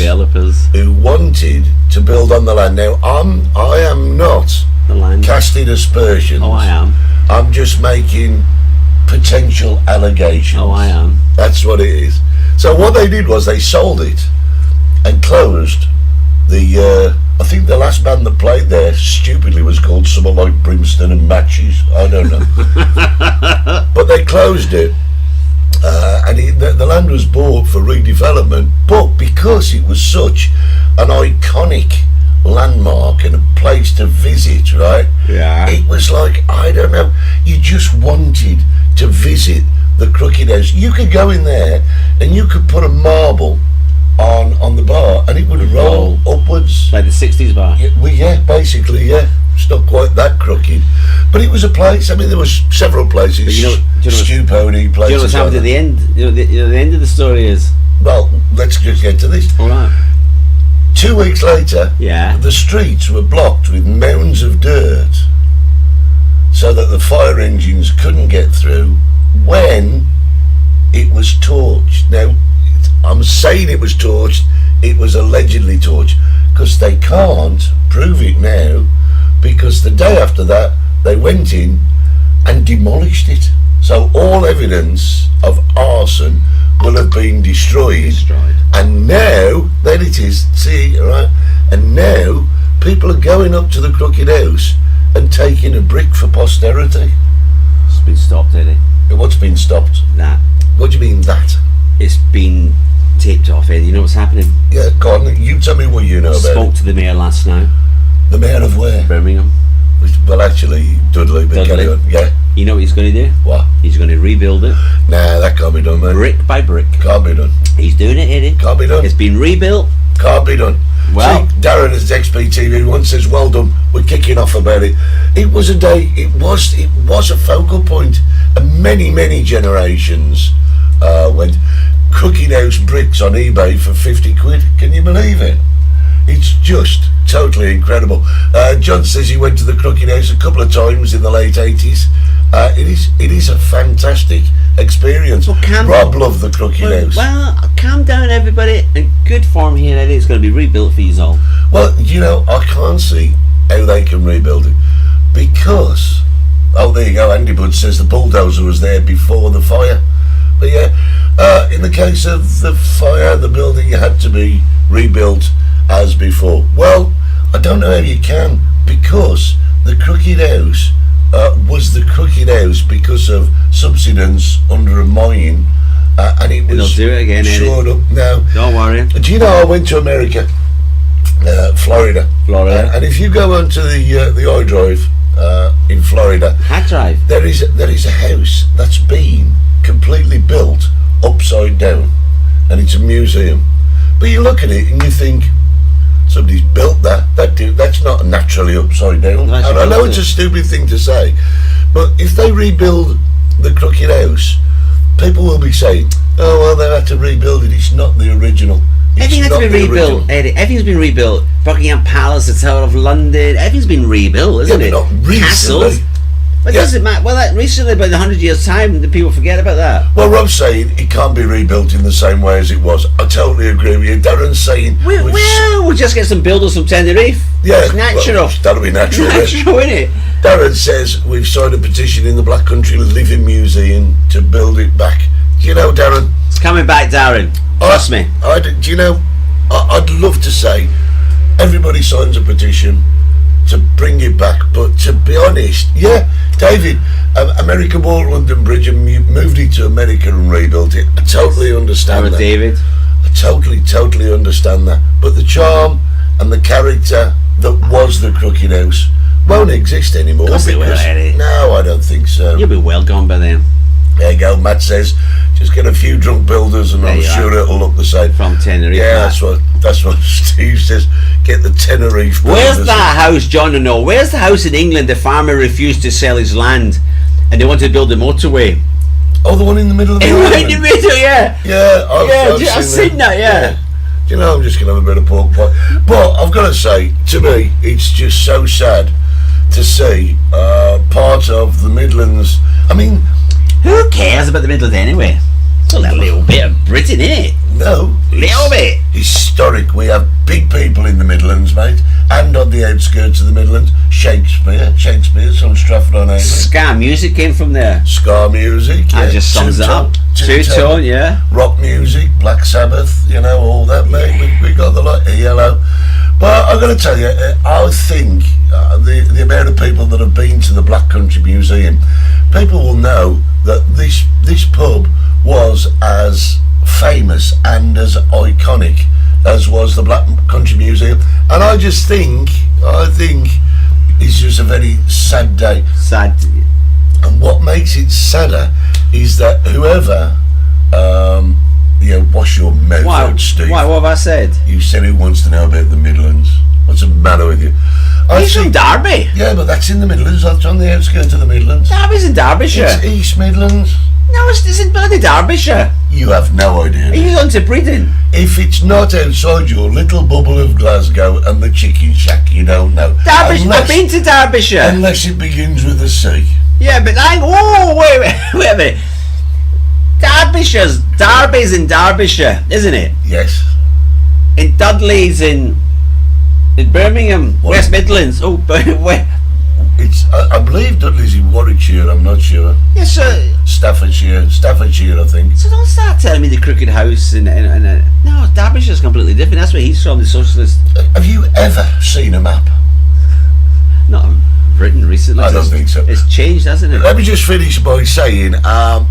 who wanted to build on the land. Now, I am not The land. casting aspersions. Oh, I am. I'm just making potential allegations. Oh, I am. That's what it is. So what they did was they sold it and closed the. I think the last band that played there, stupidly, was called something like Brimstone and Matches. I don't know. But they closed it. And the land was bought for redevelopment, but because it was such an iconic landmark and a place to visit, right? Yeah. It was like, I don't know, you just wanted to visit the Crooked House. You could go in there and you could put a marble on the bar and it would roll upwards. Like the 60s bar. Yeah, basically, yeah. It's not quite that crooked, but it was a place. I mean, there was several places. But do you know Stew Pony places. Do you know what's happened like at the end? The end of the story is. Well, let's just get to this. All right. 2 weeks later, Yeah. the streets were blocked with mounds of dirt. so that the fire engines couldn't get through when it was torched. Now, I'm saying it was torched, it was allegedly torched, because they can't prove it now, because the day after that, they went in and demolished it. So all evidence of arson will have been destroyed. And now, there it is, see, right? And now, people are going up to the Crooked House and taking a brick for posterity. It's been stopped, Eddie. What's been stopped? That. What do you mean that? It's been taped off, Eddie. You know what's happening? Yeah, go on, you tell me what you know about Spoke it. to the mayor last night. The mayor of where? Birmingham. Well, actually, Dudley, but carry on. Yeah. You know what he's going to do? What? He's going to rebuild it. Nah, that can't be done, man. Brick by brick. Can't be done. He's doing it, Eddie. Can't be done. It's been rebuilt. Can't be done. Well, see, Darren at XPTV once says, "Well done, we're kicking off about it." It was a day. It was a focal point, and many generations went. Crooked House bricks on eBay for 50 quid. Can you believe it? It's just totally incredible. John says he went to the Crooked House a couple of times in the late 80s. It is a fantastic experience. Well, Rob loved the Crooked House. Well, calm down, everybody. In good form here, Eddie. It's going to be rebuilt for you all. Well, you know, I can't see how they can rebuild it, because, oh, there you go, Andy Budd says the bulldozer was there before the fire. But yeah, in the case of the fire, the building had to be rebuilt as before. Well, I don't know how you can, because the Crooked House was the Crooked House because of subsidence under a mine, and it was They'll do it again, shored up now. Don't worry. Do you know I went to America, Florida, and if you go onto the I Drive in Florida, Hat Drive, there is a house that's been completely built upside down, and it's a museum. But you look at it and you think, somebody's built that's not naturally upside down. Nice, and I know it's a stupid thing to say, but if they rebuild the Crooked House, people will be saying, oh well, they had to rebuild it, it's not the original. everything had to be It's not the rebuilt, original. Eddie. Everything's been rebuilt. Buckingham Palace, the Tower of London, everything's been rebuilt, isn't Yeah, it? but not recently. Castles. But Yeah. doesn't matter. Well, that recently, about 100 years' time, the people forget about that. Well, Rob's saying it can't be rebuilt in the same way as it was. I totally agree with you. Darren's saying We'll just get some builders from Tenerife. yeah, It's natural. well, that'll be natural. isn't it? Natural, isn't it? Darren says we've signed a petition in the Black Country Living Museum to build it back. Do you know, Darren? It's coming back, Darren. Trust me. Do you know? I'd love to say everybody signs a petition to bring it back, but to be honest, yeah, David, America bought London Bridge and moved it to America and rebuilt it. I totally understand that. David. I totally understand that. But the charm and the character that was the Crooked House won't exist anymore. Course it will, because- Eddie. No, I don't think so. You'll be well gone by then. There you go. Matt says, just get a few drunk builders and I'm There you sure are. it'll look the same. From Tenerife. Yeah, Matt. that's what Steve says. Get the Tenerife Where's builders. that house, John? To know. Where's the house in England? The farmer refused to sell his land, and they wanted to build a motorway. Oh, the one in the middle of the Right in island? the middle, yeah. Yeah, I've seen that. Yeah. Do you know, I'm just going to have a bit of pork pie. But I've got to say, to me, it's just so sad to see part of the Midlands. I mean, Who cares about the Midlands anyway? It's only a little bit of Britain, innit? no. Little bit. Historic. We have big people in the Midlands, mate, and on the outskirts of the Midlands. Shakespeare's from Stratford-on-Avon. Ska music came from there. Ska music. That yeah, just sums it up. Two-tone, yeah. Rock music, Black Sabbath, you know, all that, mate. We got the lot of yellow. But I've got to tell you, I think the amount of people that have been to the Black Country Museum, people will know that this pub was as famous and as iconic as was the Black Country Museum. And I think it's just a very sad day. Sad. And what makes it sadder is that whoever, wash your mouth out, Steve. Why? What have I said? You said who wants to know about the Midlands. What's the matter with you? He's from Derby. Yeah, but that's in the Midlands. That's on the outskirts of the Midlands. Derby's in Derbyshire. It's East Midlands. No, it's in bloody Derbyshire. You have no idea. He was on interbreeding. If it's not outside your little bubble of Glasgow and the chicken shack, you don't know. I've been to Derbyshire. Unless it begins with a C. Yeah, but wait a minute. Derby's in Derbyshire, isn't it? Yes. In Dudley's in Birmingham, What? West Midlands. Oh, but where? I believe Dudley's in Warwickshire, I'm not sure. Yes, sir. Staffordshire, I think. So don't start telling me the Crooked House and no, Derbyshire's completely different. That's where he's from, the socialist. Have you ever seen a map? Not Britain recently. I don't think so. It's changed, hasn't it? Let me just finish by saying I'm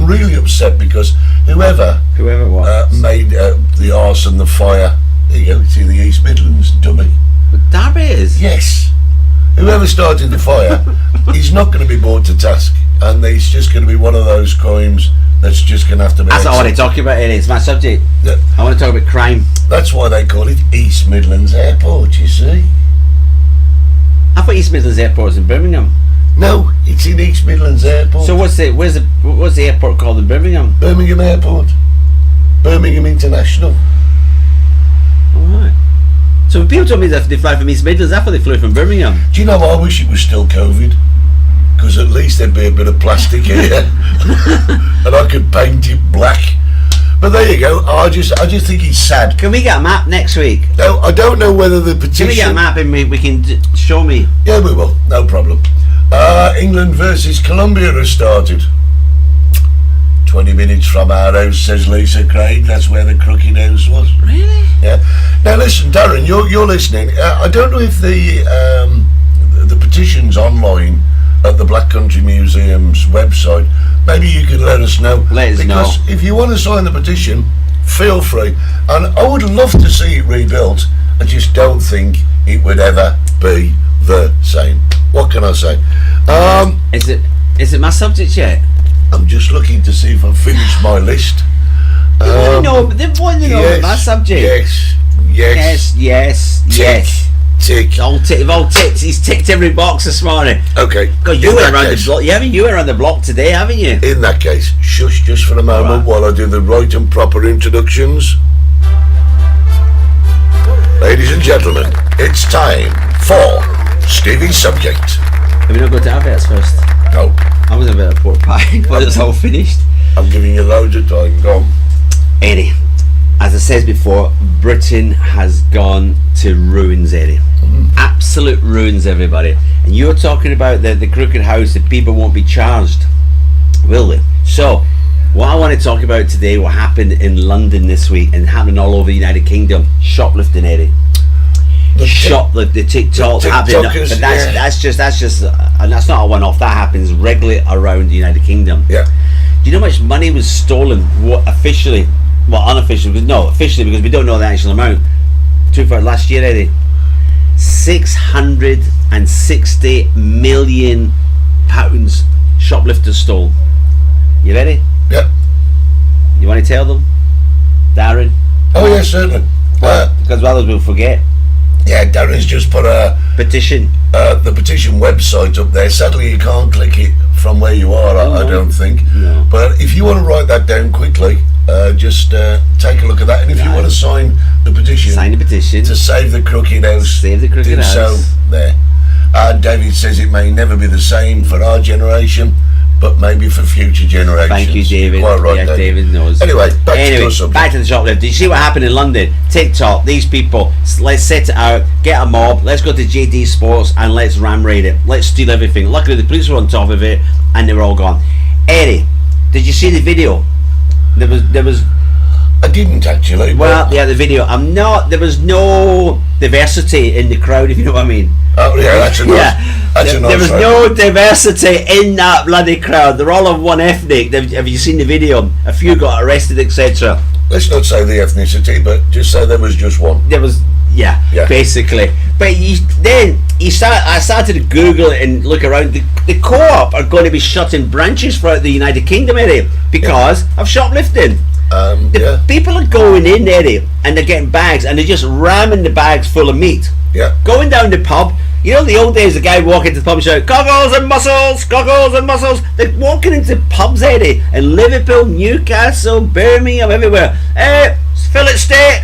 really upset because whoever what? made the arse and the fire, there you go, it's in the East Midlands, dummy. But Derby is. Yes. Whoever started the fire, he's not going to be brought to task, and it's just going to be one of those crimes that's just going to have to be. That's not what I'm talking about, Eddie. It's my subject. Yeah. I want to talk about crime. That's why they call it East Midlands Airport, you see. I thought East Midlands Airport was in Birmingham. No, it's in East Midlands Airport. So what's the airport called in Birmingham? Birmingham Airport. Birmingham International. Alright. So when people told me that they fly from East Midlands, I thought they flew from Birmingham. Do you know, I wish it was still COVID, because at least there'd be a bit of plastic here and I could paint it black. But there you go. I just think it's sad. Can we get a map next week? No, I don't know whether the petition. Can we get a map and we can show me? Yeah, we will. No problem. England versus Colombia has started. 20 minutes from our house, says Lisa Craig. That's where the Crooked House was. Really? Yeah. Now listen, Darren, you're listening. I don't know if the petition's online at the Black Country Museum's website. Maybe you could let us know. Let us know. Because if you want to sign the petition, feel free. And I would love to see it rebuilt. I just don't think it would ever be the same. What can I say? Is it my subject yet? I'm just looking to see if I've finished my list. They want to know my subject. Yes. Tick. They've all ticked. He's ticked every box this morning. Okay. God, you went around the block. You went around the block today, haven't you? In that case, shush just for a moment while I do the right and proper introductions. Ladies and gentlemen, it's time for Stevie's subject. Have we not got to adverts first? No, I was a bit of pork pie, but it's all finished. I'm giving you loads of time. Go on. Eddie, as I said before, Britain has gone to ruins, Eddie. Absolute ruins, everybody. And you're talking about the Crooked House, that people won't be charged, will they? So, what I want to talk about today, what happened in London this week and happening all over the United Kingdom, shoplifting, Eddie. The TikTok happening, but that's just, and that's not a one-off. That happens regularly around the United Kingdom. Yeah. Do you know how much money was stolen? What officially? Well, unofficially, officially because we don't know the actual amount. For last year, Eddie, £660 million shoplifters stole. You ready? Yep. You want to tell them, Darren? Oh yes, certainly. Because others will forget. Yeah, Darren's just put Petition. The petition website up there. Sadly, you can't click it from where you are. I don't think. No. But if you want to write that down quickly, just take a look at that. And if you want to sign the petition, to save the Crooked House, Save the Crooked House. So there. David says it may never be the same for our generation, but maybe for future generations. Thank you, David. Quite right, yeah, David knows. Anyway, back to your subject. Back to the shoplift. Did you see what happened in London? TikTok, these people, let's set it out, get a mob, let's go to JD Sports and let's ram raid it. Let's steal everything. Luckily the police were on top of it and they were all gone. Eddie, did you see the video? There was I didn't actually. Well, yeah, the video. There was no diversity in the crowd, if you know what I mean. Oh yeah, that's a nice. That's a nice. There was no diversity in that bloody crowd. They're all of one ethnic. Have you seen the video? A few got arrested, etc. Let's not say the ethnicity, but just say there was just one. There was, yeah. Basically. But I started to Google it and look around. The co-op are going to be shutting branches throughout the United Kingdom, Eddie, because of shoplifting. People are going in, Eddie, and they're getting bags and they're just ramming the bags full of meat. Yeah. Going down the pub, You know, in the old days, the guy would walk into the pub and shout, "Goggles and mussels, goggles and mussels." They're walking into pubs, Eddie, in Liverpool, Newcastle, Birmingham, everywhere. Fillet steak,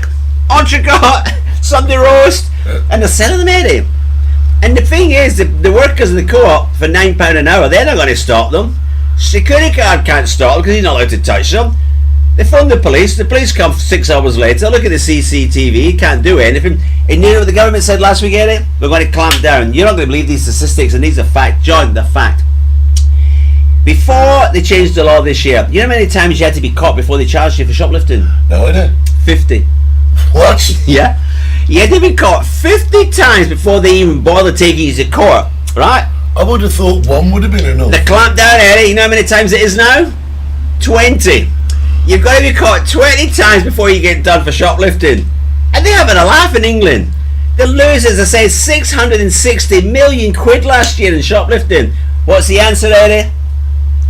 entrecote, Sunday roast, and they're selling them, Eddie. And the thing is, the workers in the co-op for £9 an hour, they're not going to stop them. Security guard can't stop them because he's not allowed to touch them. They phone the police come 6 hours later, look at the CCTV, can't do anything. And you know what the government said last week, Eddie? We're going to clamp down. You're not going to believe these statistics, and these are fact. John, they're fact. Before they changed the law this year, you know how many times you had to be caught before they charged you for shoplifting? No idea. 50. What? Yeah. You had to be caught 50 times before they even bother taking you to court, right? I would have thought one would have been enough. The clamp down, Eddie, you know how many times it is now? 20. You've got to be caught 20 times before you get done for shoplifting. And they're having a laugh in England. The losers are saying 660 million quid last year in shoplifting. What's the answer, Eddie?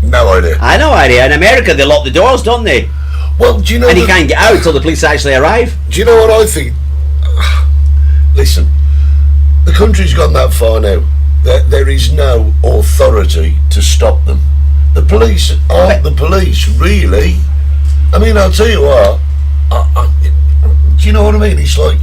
No idea. I know idea. In America, they lock the doors, don't they? Well, do you know? And you can't get out until the police actually arrive. Do you know what I think? Listen, the country's gone that far now that there is no authority to stop them. The police aren't the police, really. I mean, I'll tell you what. Do you know what I mean? It's like,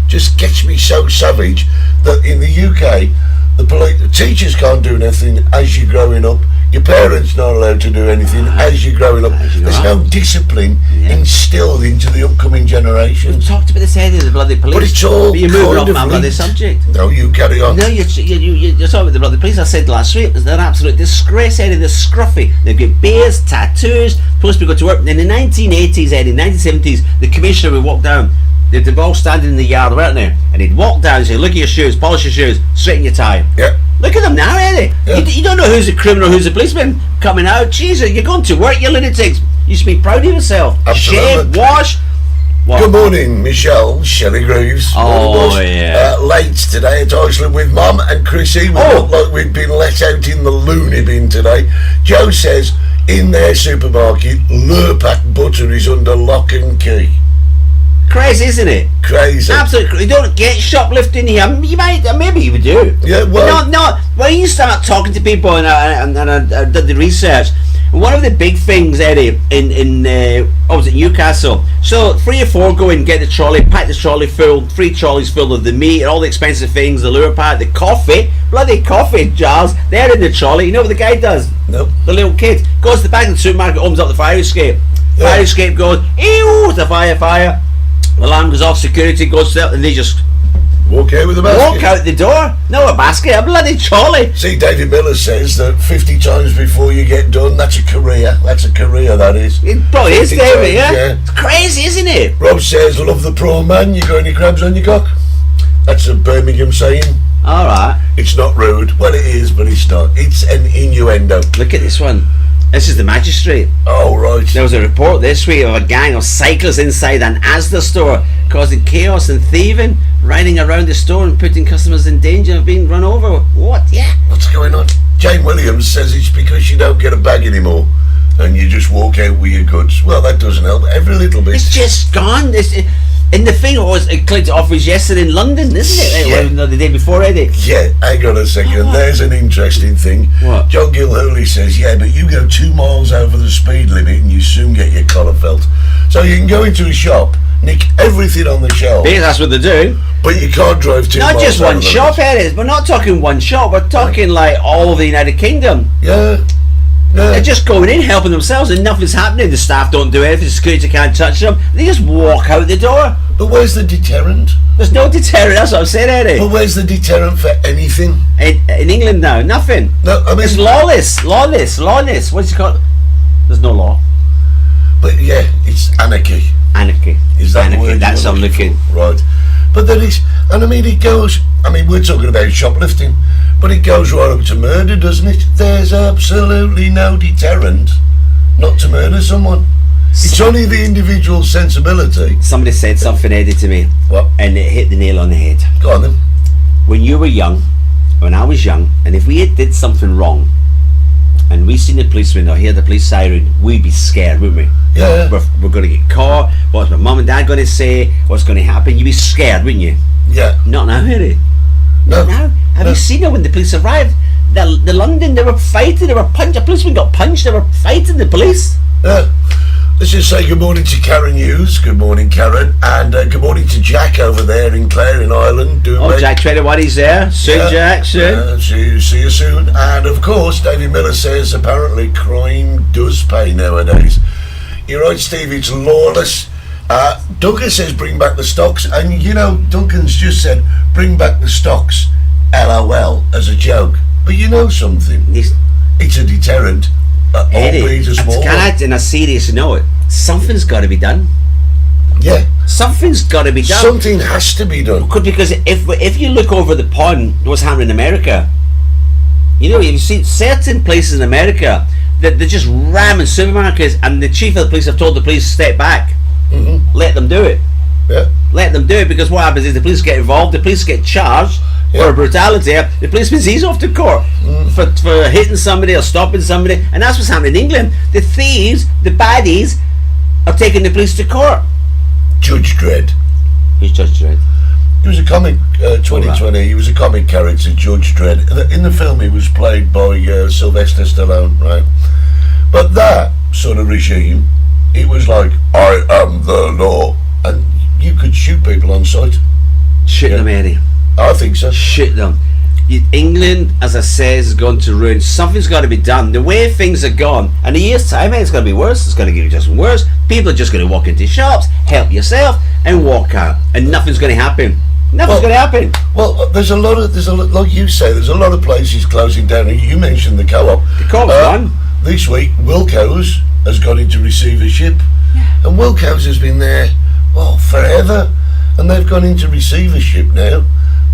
just gets me so savage that in the UK, the teachers can't do nothing as you're growing up. Your parents not allowed to do anything as you're growing up. There's no discipline instilled into the upcoming generations. We've talked about this area of the bloody police. But it's all But you're moving off kind my of bloody linked. subject. No, you carry on. No, you're talking about the bloody police. I said last week, they're an absolute disgrace, Eddie. They're scruffy. They've got beards, tattoos, supposed to go to work. In the 1980s, Eddie, 1970s, the commissioner would walk down. They'd all standing in the yard, weren't they? And he'd walk down and say, "Look at your shoes, polish your shoes, straighten your tie." Yeah. Look at them now, Eddie. Yeah. You don't know who's a criminal, who's a policeman coming out. Jesus, you're going to work, you lunatics. You should be proud of yourself. Absolutely. Shave, wash. What? Good morning, Michelle, Shelley Greaves. Oh, yeah. Late today at Iceland with Mum and Chrissy. We look like we've been let out in the loony bin today. Joe says in their supermarket, Lurpak butter is under lock and key. Crazy, isn't it? Crazy. Absolutely. You don't get shoplifting here. You might, maybe you do. Yeah, well. No. When you start talking to people, and I did the research, one of the big things, Eddie, in was it Newcastle? So 3 or 4 go and get the trolley, pack the trolley full, 3 trolleys full of the meat and all the expensive things, the lure pack, the coffee, bloody coffee jars. They're in the trolley. You know what the guy does? Nope. The little kid goes to the back of the supermarket, opens up the fire escape. Yeah. Fire escape goes, ew, the fire. Alarm goes off, security goes to and they just Walk out with a basket. walk out the door. No, a basket, a bloody trolley. See, David Miller says that 50 times before you get done, that's a career. That's a career, that is. It probably is, 50 David, times, yeah? It's crazy, isn't it? Rob says, love the prawn man, you got any crabs on your cock? That's a Birmingham saying. Alright, It's not rude. Well, it is, but it's not. It's an innuendo. look at this one. This is the magistrate. Oh, right. There was a report this week of a gang of cyclists inside an Asda store causing chaos and thieving, riding around the store and putting customers in danger of being run over. What? Yeah. What's going on? Jane Williams says it's because you don't get a bag anymore and you just walk out with your goods. Well, that doesn't help. Every little bit. It's just gone. And the thing was, it clicked off was yesterday in London, isn't it? Yeah. Well, the day before, Eddie. Yeah, hang on a second. What? There's an interesting thing. What? John Gilhurley says, yeah, but you go 2 miles over the speed limit and you soon get your collar felt. So you can go into a shop, nick everything on the shelf, Yeah, that's what they do. but you can't drive 2 miles Not just over one the shop, limit. Eddie. We're not talking one shop. We're talking like all of the United Kingdom. Yeah. They're just going in, helping themselves, and nothing's happening. The staff don't do anything. Security can't touch them. They just walk out the door. But where's the deterrent? There's no deterrent. That's what I'm saying, Eddie. But where's the deterrent for anything? In England now, nothing. No, I mean, It's lawless. What's it called? There's no law. but yeah, it's anarchy. Anarchy. Is that the Anarchy. word That's you're what I'm looking. for? Right. But then it's, and I mean, it goes, I mean, we're talking about shoplifting, but it goes right up to murder, doesn't it? There's absolutely no deterrent not to murder someone. It's only the individual sensibility. Somebody said something, Eddie, to me, What? and it hit the nail on the head. Go on then. When you were young, when I was young, and if we had did something wrong, and we seen the policeman or hear the police siren, we'd be scared, wouldn't we? Yeah. We're going to get caught. What's my mum and dad going to say? What's going to happen? You'd be scared, wouldn't you? Yeah. Not now, Eddie. No. Have No. you seen it when the police arrived? The London, they were fighting, they were punching. A policeman got punched, they were fighting the police. Let's just say good morning to Karen Hughes. Good morning, Karen. And good morning to Jack over there in Clare in Ireland. Jack 21, he's there. Soon, Jack, soon. See you soon. And of course, David Miller says apparently crime does pay nowadays. You're right, Steve, it's lawless. Duncan says bring back the stocks. And you know, Duncan's just said bring back the stocks, LOL, as a joke. But you know something? It's a deterrent. Albeit a small one. In a serious note, something's got to be done. Yeah. Something's got to be done. Something has to be done. Because if you look over the pond, what's happening in America, you know, you've seen certain places in America that they're just ramming supermarkets, and the chief of the police have told the police step back, let them do it. Yeah. Let them do it, because what happens is the police get involved, the police get charged for brutality. The policeman's he's off to court for hitting somebody or stopping somebody, and that's what's happening in England. The thieves, the baddies, are taking the police to court. Judge Dredd. Who's Judge Dredd? He was a comic, 2020, he was a comic character, Judge Dredd. In the film he was played by Sylvester Stallone, right? But that sort of regime, it was like, I am the law. And you could shoot people on sight. Shoot them, Eddie. I think so. Shoot them. England, as I say, has gone to ruin. Something's got to be done. The way things are gone, and a year's time, it's going to be worse. It's going to get just worse. People are just going to walk into shops, help yourself, and walk out, and nothing's going to happen. Nothing's going to happen. Well, there's a lot, like you say, there's a lot of places closing down. You mentioned the co-op. The co-op's gone. This week, Wilco's has got into receivership, and Wilco's has been there, forever, and they've gone into receivership now.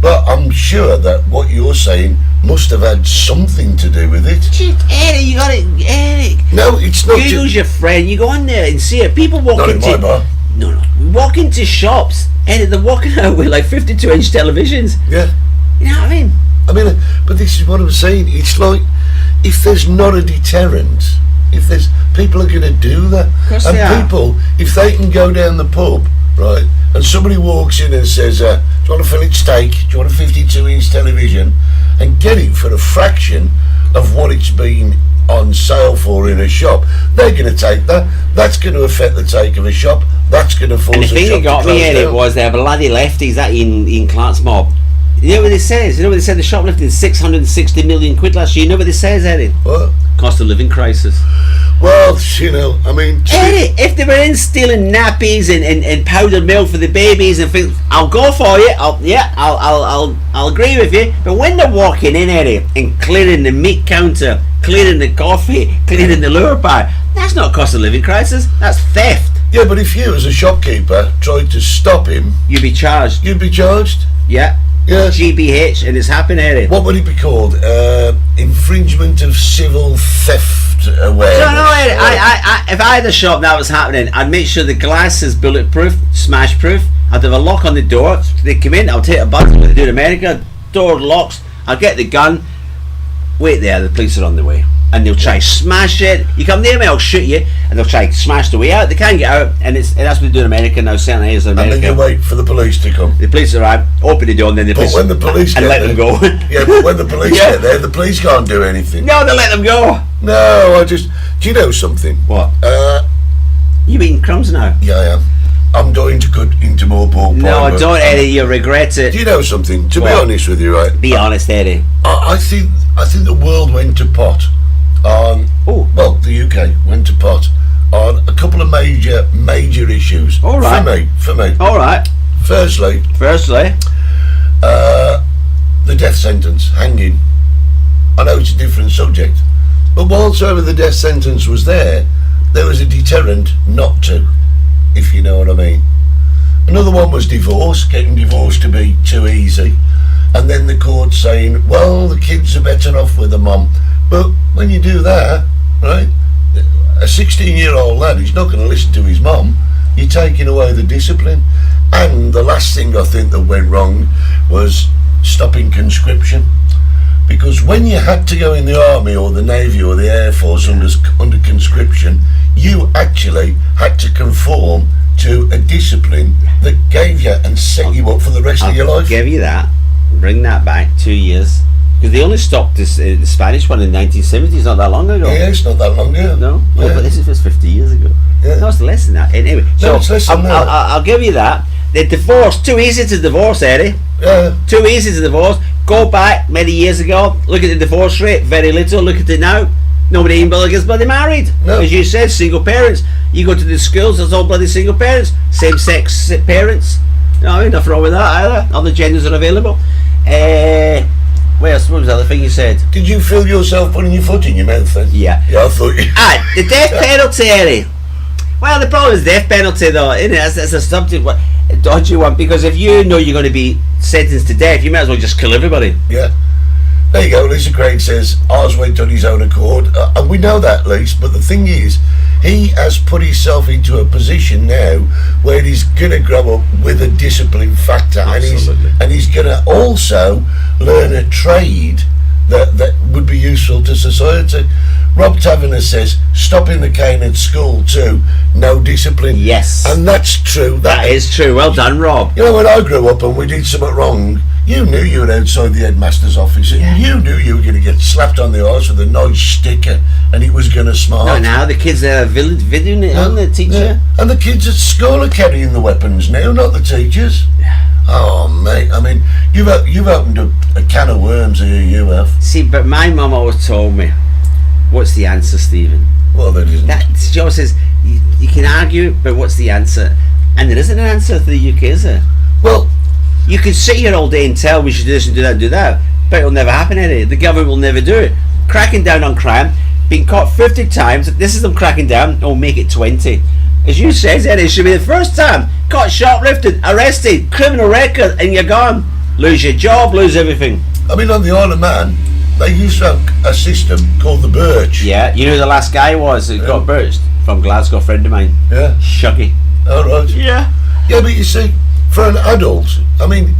But I'm sure that what you're saying must have had something to do with it. Eric, you got it, Eric. No, it's not. Google's your friend. You go on there and see it. People walk not into in my bar. No. Walk into shops, and they're walking out with like 52-inch televisions. Yeah. You know what I mean? But this is what I'm saying. It's like, if there's not a deterrent, if there's people are going to do that, and people, if they can go down the pub, right, and somebody walks in and says, do you want a fillet steak? Do you want a 52-inch television? And get it for a fraction of what it's been on sale for in a shop, they're going to take that. That's going to affect the take of a shop. That's going to force and the a thing shop that got to close me in it down. was there bloody lefties that in Clark's mob. You know what it says? You know what they said? The shoplifting 660 million quid last year. You know what it says, Eddie? What? Cost of living crisis. Well, you know, I mean, Eddie, if they were in stealing nappies and powdered milk for the babies and things, I'll go for you. I'll agree with you. But when they're walking in, Eddie, and clearing the meat counter, clearing the coffee, clearing the lure bar, that's not cost of living crisis. That's theft. yeah, but if you, as a shopkeeper, tried to stop him, You'd be charged. you'd be charged. Yeah. Yeah. GBH, and it's happened, Eddie. What would it be called? Infringement of civil theft awareness. No, Eddie, if I had a shop that was happening, I'd make sure the glass is bulletproof, smash proof. I'd have a lock on the door. They come in, I'll take a button, like they do in America, door locks, I'll get the gun, wait there, the police are on the way. And they'll try smash it. You come near me, I'll shoot you. And they'll try smash the way out. They can't get out, and that's what they do in America now. Certain areas of America. And then you wait for the police to come. The police arrive, open the door, and then the police. But when the police and get let there, them go. Yeah, but when the police get there, the police can't do anything. No, they let them go. No, do you know something? What? You eating crumbs now? Yeah, I am. I'm going to cut into more pork pie. No, but- don't, Eddie. You'll regret it. Do you know something? To be What? honest with you, right? Be honest, Eddie. I think the world went to pot on. Oh. Well, the UK went to pot on a couple of major issues. All right. For me. All right. Firstly, the death sentence, hanging. I know it's a different subject, but whilst over the death sentence was there was a deterrent not to, if you know what I mean. Another one was divorce, getting divorced to be too easy, and then the court saying, well, the kids are better off with the mum. But when you do that, right, a 16-year-old lad who's not going to listen to his mum, you're taking away the discipline. And the last thing I think that went wrong was stopping conscription. Because when you had to go in the army or the navy or the air force under conscription, you actually had to conform to a discipline that gave you and set you up for the rest of your life. Give you that. bring that back 2 years. Because they only stopped this, the Spanish one in the 1970s, not that long ago. Yeah, it's not that long ago. No, Yeah. but this is 50 years ago. Yeah. No, it's less than that. Anyway, so it's less than that. I'll give you that. The divorce, too easy to divorce, Eddie. Yeah. Too easy to divorce. Go back many years ago, look at the divorce rate, very little. Look at it now. Nobody even bloody gets bloody married. No. As you said, single parents. You go to the schools, there's all bloody single parents. Same-sex parents. No, nothing wrong with that either. Other genders are available. What was the other thing you said? Did you feel yourself putting your foot in your mouth then? Yeah. Yeah, I thought you... The death penalty, Eddie. Well, the problem is death penalty, though, isn't it? That's a subject, a dodgy one, because if you know you're going to be sentenced to death, you might as well just kill everybody. Yeah. There you go. Lisa Craig says, ours went on his own accord. And we know that, Lisa, but the thing is, he has put himself into a position now where he's going to grow up with a discipline factor. Absolutely. And he's going to also learn a trade that would be useful to society. Rob Taverner says, stopping the cane at school too, no discipline. Yes. And that's true. That is true. Well done, Rob. You know, when I grew up and we did something wrong, you knew you were outside the headmaster's office, and you knew you were going to get slapped on the arse with a nice sticker, and it was going to smart. No, now the kids are videoing it on the teacher. Yeah. And the kids at school are carrying the weapons now, not the teachers. Oh, mate, I mean, you've opened a can of worms here, you have. See, but my mum always told me, what's the answer, Stephen? Well, there isn't. She always says, you can argue, but what's the answer? And there isn't an answer to the UK, is there? Well, you can sit here all day and tell we should do this and do that and do that, but it'll never happen, Eddie. The government will never do it. Cracking down on crime, being caught 50 times, this is them cracking down, will make it 20. As you said, Eddie, it should be the first time. Caught shoplifting, arrested, criminal record, and you're gone. Lose your job, lose everything. I mean, on the Isle of Man, they used to have a system called the birch. Yeah, you know who the last guy was who got birched? From Glasgow, a friend of mine. Yeah. Shuggy. All right. Yeah. Yeah, but you see, for an adult, I mean,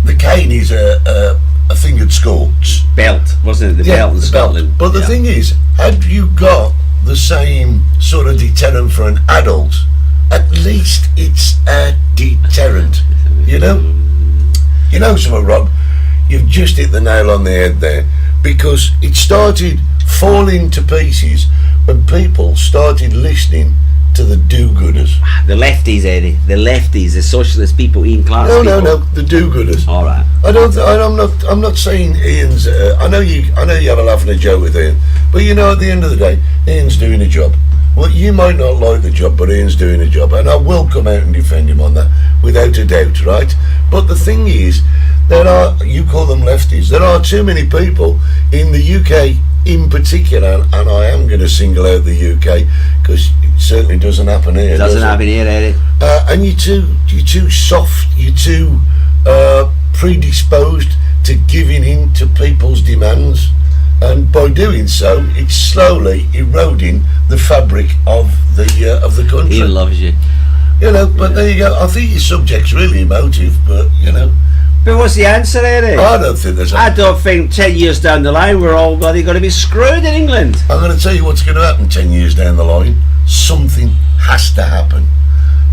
the cane is a thing at school. Belt, wasn't it? The belt in Scotland. But the thing is, had you got the same sort of deterrent for an adult, at least it's a deterrent. You know? You know something, Rob? You've just hit the nail on the head there, because it started falling to pieces when people started listening to the do-gooders. The lefties, Eddie. The lefties, the socialist people, Ian Clark's people. No, the do-gooders. All right. I'm not saying Ian's. I know you have a laugh and a joke with Ian, but you know, at the end of the day, Ian's doing a job. Well, you might not like the job, but Ian's doing a job, and I will come out and defend him on that, without a doubt, right? But the thing is, you call them lefties, there are too many people in the UK in particular, and I am going to single out the UK, because it certainly doesn't happen here. It doesn't happen here, Eddie. And you're too soft, you're too predisposed to giving in to people's demands, and by doing so, it's slowly eroding the fabric of the country. He loves you. You know, but there you go. I think your subject's really emotive, but you know. But what's the answer, Eddie? I don't think there's. I don't think 10 years down the line we're all bloody going to be screwed in England. I'm going to tell you what's going to happen 10 years down the line. Something has to happen,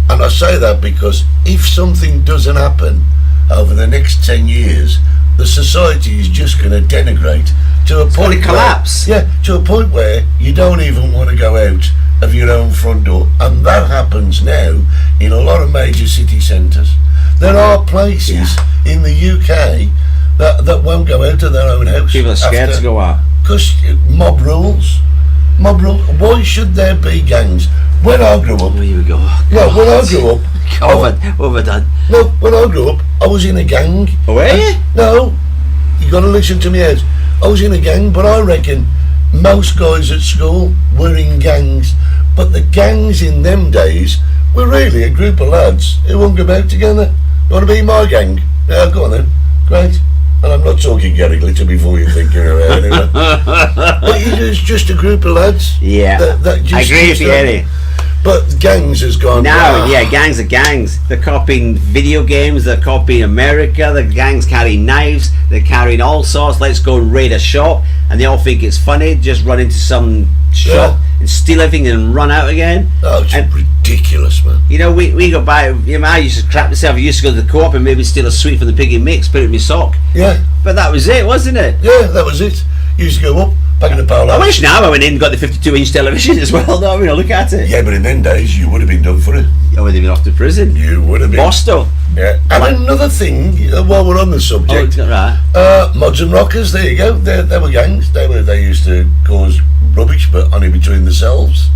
and I say that because if something doesn't happen over the next 10 years, the society is just going to denigrate to a point where, collapse. To a point where you don't even want to go out of your own front door, and that happens now in a lot of major city centres. There are places in the UK that won't go out of their own house. People are scared to go out because mob rules. Why should there be gangs? When I grew up, here we go. No, when I grew up, what have I done? No, when I grew up, I was in a gang. Oh, were you? No, you got to listen to me out. I was in a gang, but I reckon most guys at school were in gangs. But the gangs in them days were really a group of lads who hung about together. You want to be in my gang? Yeah, go on then. Great. And I'm not talking Gary Glitter before you think you're around anyway. But it was just a group of lads. Yeah, that just I agree with you, Eddie. But gangs has gone Now, yeah, gangs are gangs. They're copying video games, they're copying America, the gangs carrying knives, they're carrying all sorts. Let's go raid a shop, and they all think it's funny, just run into some shop and steal everything and run out again. Oh, it's ridiculous, man. You know, we go by, you know, I used to crap myself. I used to go to the co-op and maybe steal a sweet from the piggy mix, put it in my sock. Yeah. But that was it, wasn't it? Yeah, that was it. You used to go up, back in the polo. I wish now I went in and got the 52-inch television as well, though. You know, look at it. Yeah, but in them days, you would have been done for it. I would have been off to prison. You would have been. Bosto. Yeah. And another thing, while we're on the subject, mods and rockers, there you go. They were gangs. They used to cause rubbish, but only between themselves.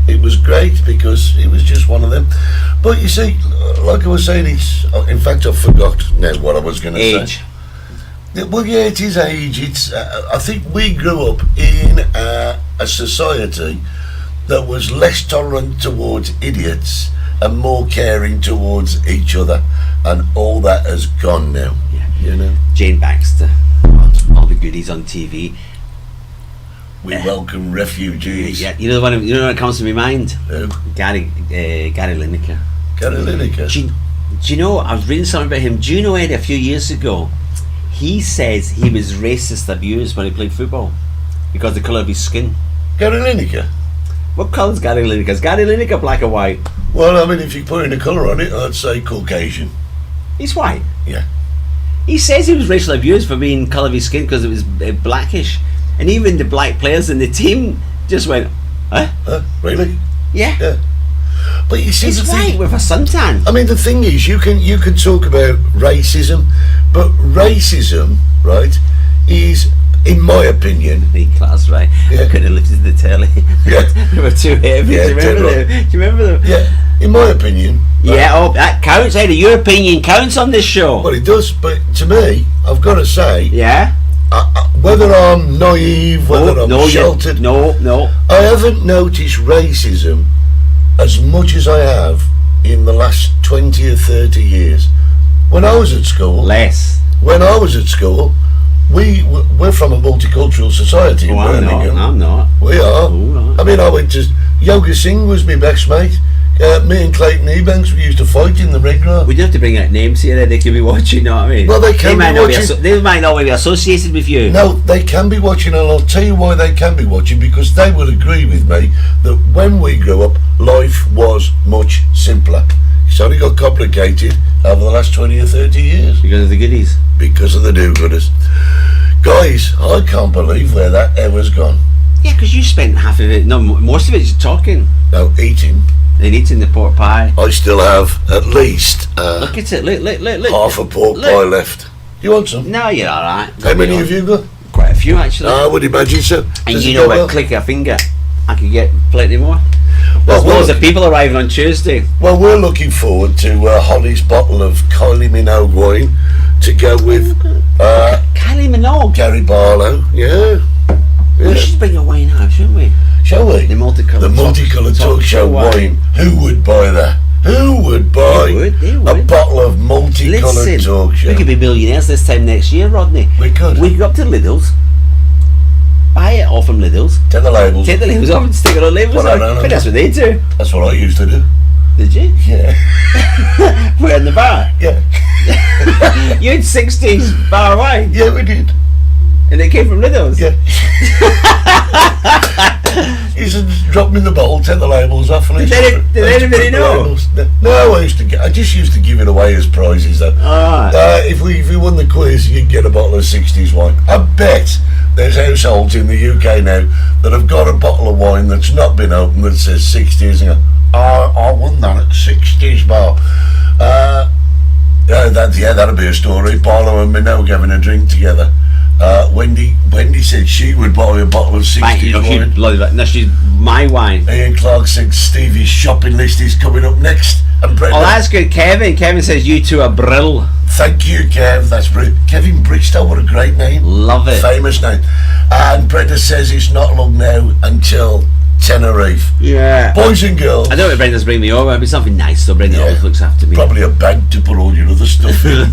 It was great because it was just one of them. But you see, like I was saying, it's. In fact, I forgot now what I was going to say. Age. Well, yeah, it is age. It's. I think we grew up in a society that was less tolerant towards idiots and more caring towards each other, and all that has gone now. Yeah. You know, Jane Baxter, all the goodies on TV. we welcome refugees. Yeah, you know the one. You know what comes to my mind? Who? Gary Lineker. Gary Lineker. Do you know? I was reading something about him. Do you know, Eddie? A few years ago, he says he was racist abused when he played football because of the colour of his skin. Gary Lineker. What colour is Gary Lineker? Is Gary Lineker black or white? Well, I mean, if you put in a colour on it, I'd say Caucasian. He's white. Yeah. He says he was racially abused for being colour of his skin because it was blackish, and even the black players in the team just went, "Huh? Really? Yeah. Yeah. But you see, He's the white thing, with a suntan." I mean, the thing is, you can talk about racism, but racism, right, is, in my opinion, Class, right? Yeah. I couldn't have lifted the telly. Yeah. They were too heavy. Yeah, do you remember too them? Do you remember them? yeah, in my opinion. Yeah. Oh, that counts, Eddie. Your opinion counts on this show. Well, it does, but to me, I've got to say, Yeah. whether I'm naive, whether I'm sheltered, No. I haven't noticed racism as much as I have in the last 20 or 30 years. When I was at school, Less. we're from a multicultural society in Birmingham. I'm not. We are. Oh, right. I mean, I went to Yoga Singh was my best mate. Me and Clayton Ebanks, we used to fight in the regular. We don't have to bring out names here. They could be watching. You know what I mean? Well, they can be watching. They might not be associated with you. No, they can be watching, and I'll tell you why they can be watching, because they will agree with me that when we grew up, life was much simpler. It's only got complicated over the last 20 or 30 years. Because of the goodies. Because of the do-gooders. Guys, I can't believe where that ever's gone. Yeah, because you spent half of it. No, most of it is talking. No, eating. And eating the pork pie. I still have at least Look at it. Look. half a pork pie left. You want some? No, you're all right. How many have you got? Quite a few, actually. I would imagine so. and Does you it know, go by well? click a finger, I could get plenty more. There's Well, loads of people arriving on Tuesday. Well, we're looking forward to Holly's bottle of Kylie Minogue wine to go with Kylie Minogue. Gary Barlow. Yeah. We should bring a wine out, shouldn't we? Shall we? The multicoloured talk show wine. Who would buy that? Who would buy They a would. bottle of multicoloured Listen, talk show? we could be millionaires this time next year, Rodney. We could. We could go up to Lidl's, buy it off from Lidl's, Take the labels. take the labels off and stick it on labels. Well, no, I no, think no. that's what they do. That's what I used to do. Did you? Yeah. We're in the bar. Yeah. You had 60s bar wine, Yeah, we did. and it came from Lidl's. Yeah. He said, drop me in the bowl, take the labels off, and Did anybody know? No, I just used to give it away as prizes though. Alright. If we won the quiz, you'd get a bottle of 60s wine. I bet there's households in the UK now that have got a bottle of wine that's not been opened that says 60s and go, I won that at 60s bar. That'll be a story. Barlow and Minogue having a drink together. Wendy said she would buy a bottle of 60s Mate, you know, wine. no, she's my wine. Ian Clark said Stevie's shopping list is coming up next. And Brenda, Oh, that's good. Kevin says you two are brill. thank you, Kev. That's brilliant. Kevin Bristow, what a great name. Love it. Famous name. And Brenda says it's not long now until Tenerife. Yeah. Boys and girls. I don't know if Brenda's bring me over. It'd be something nice, so Brenda always looks after me. Probably a bag to put all your other stuff in.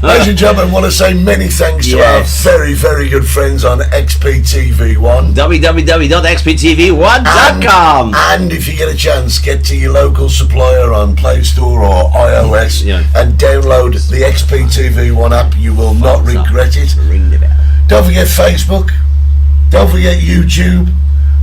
Ladies and gentlemen, I want to say many thanks to our very, very good friends on XPTV1. www.xptv1.com. And if you get a chance, get to your local supplier on Play Store or iOS and download the XPTV1 app. You will not regret it. Ring the bell. Don't forget Facebook. Don't forget YouTube.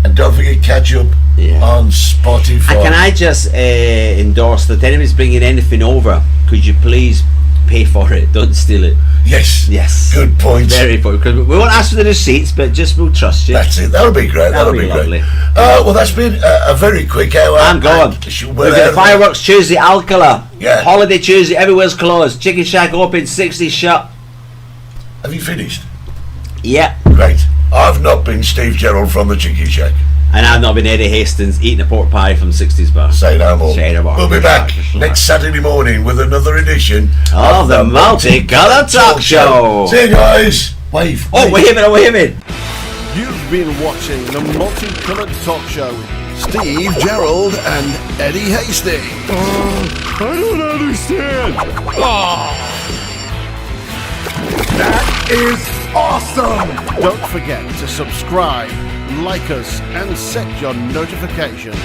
And don't forget catch up on Spotify. And can I just endorse that anybody's bringing anything over, could you please pay for it? Don't steal it. Yes. Yes. Good point. Very important. Because we won't ask for the receipts, but just we'll trust you. That's it. That'll be great. That'll be lovely. great. Well, that's been a very quick hour. I'm gone. We've got Fireworks Tuesday, Alcala. Yeah. Holiday Tuesday, everywhere's closed. Chicken Shack open, 60 shut. Have you finished? Yeah. Great. I've not been Steve Gerald from the Chicken Shack. And I've not been Eddie Hastings eating a pork pie from 60s Bar. Say no more. Say no more. We'll be back next Saturday morning with another edition of the Multicoloured Talk Show. See you guys. Wave. Oh, waving. You've been watching the Multicoloured Talk Show with Steve Gerald and Eddie Hastings. I don't understand. That is awesome! Don't forget to subscribe, like us, and set your notifications.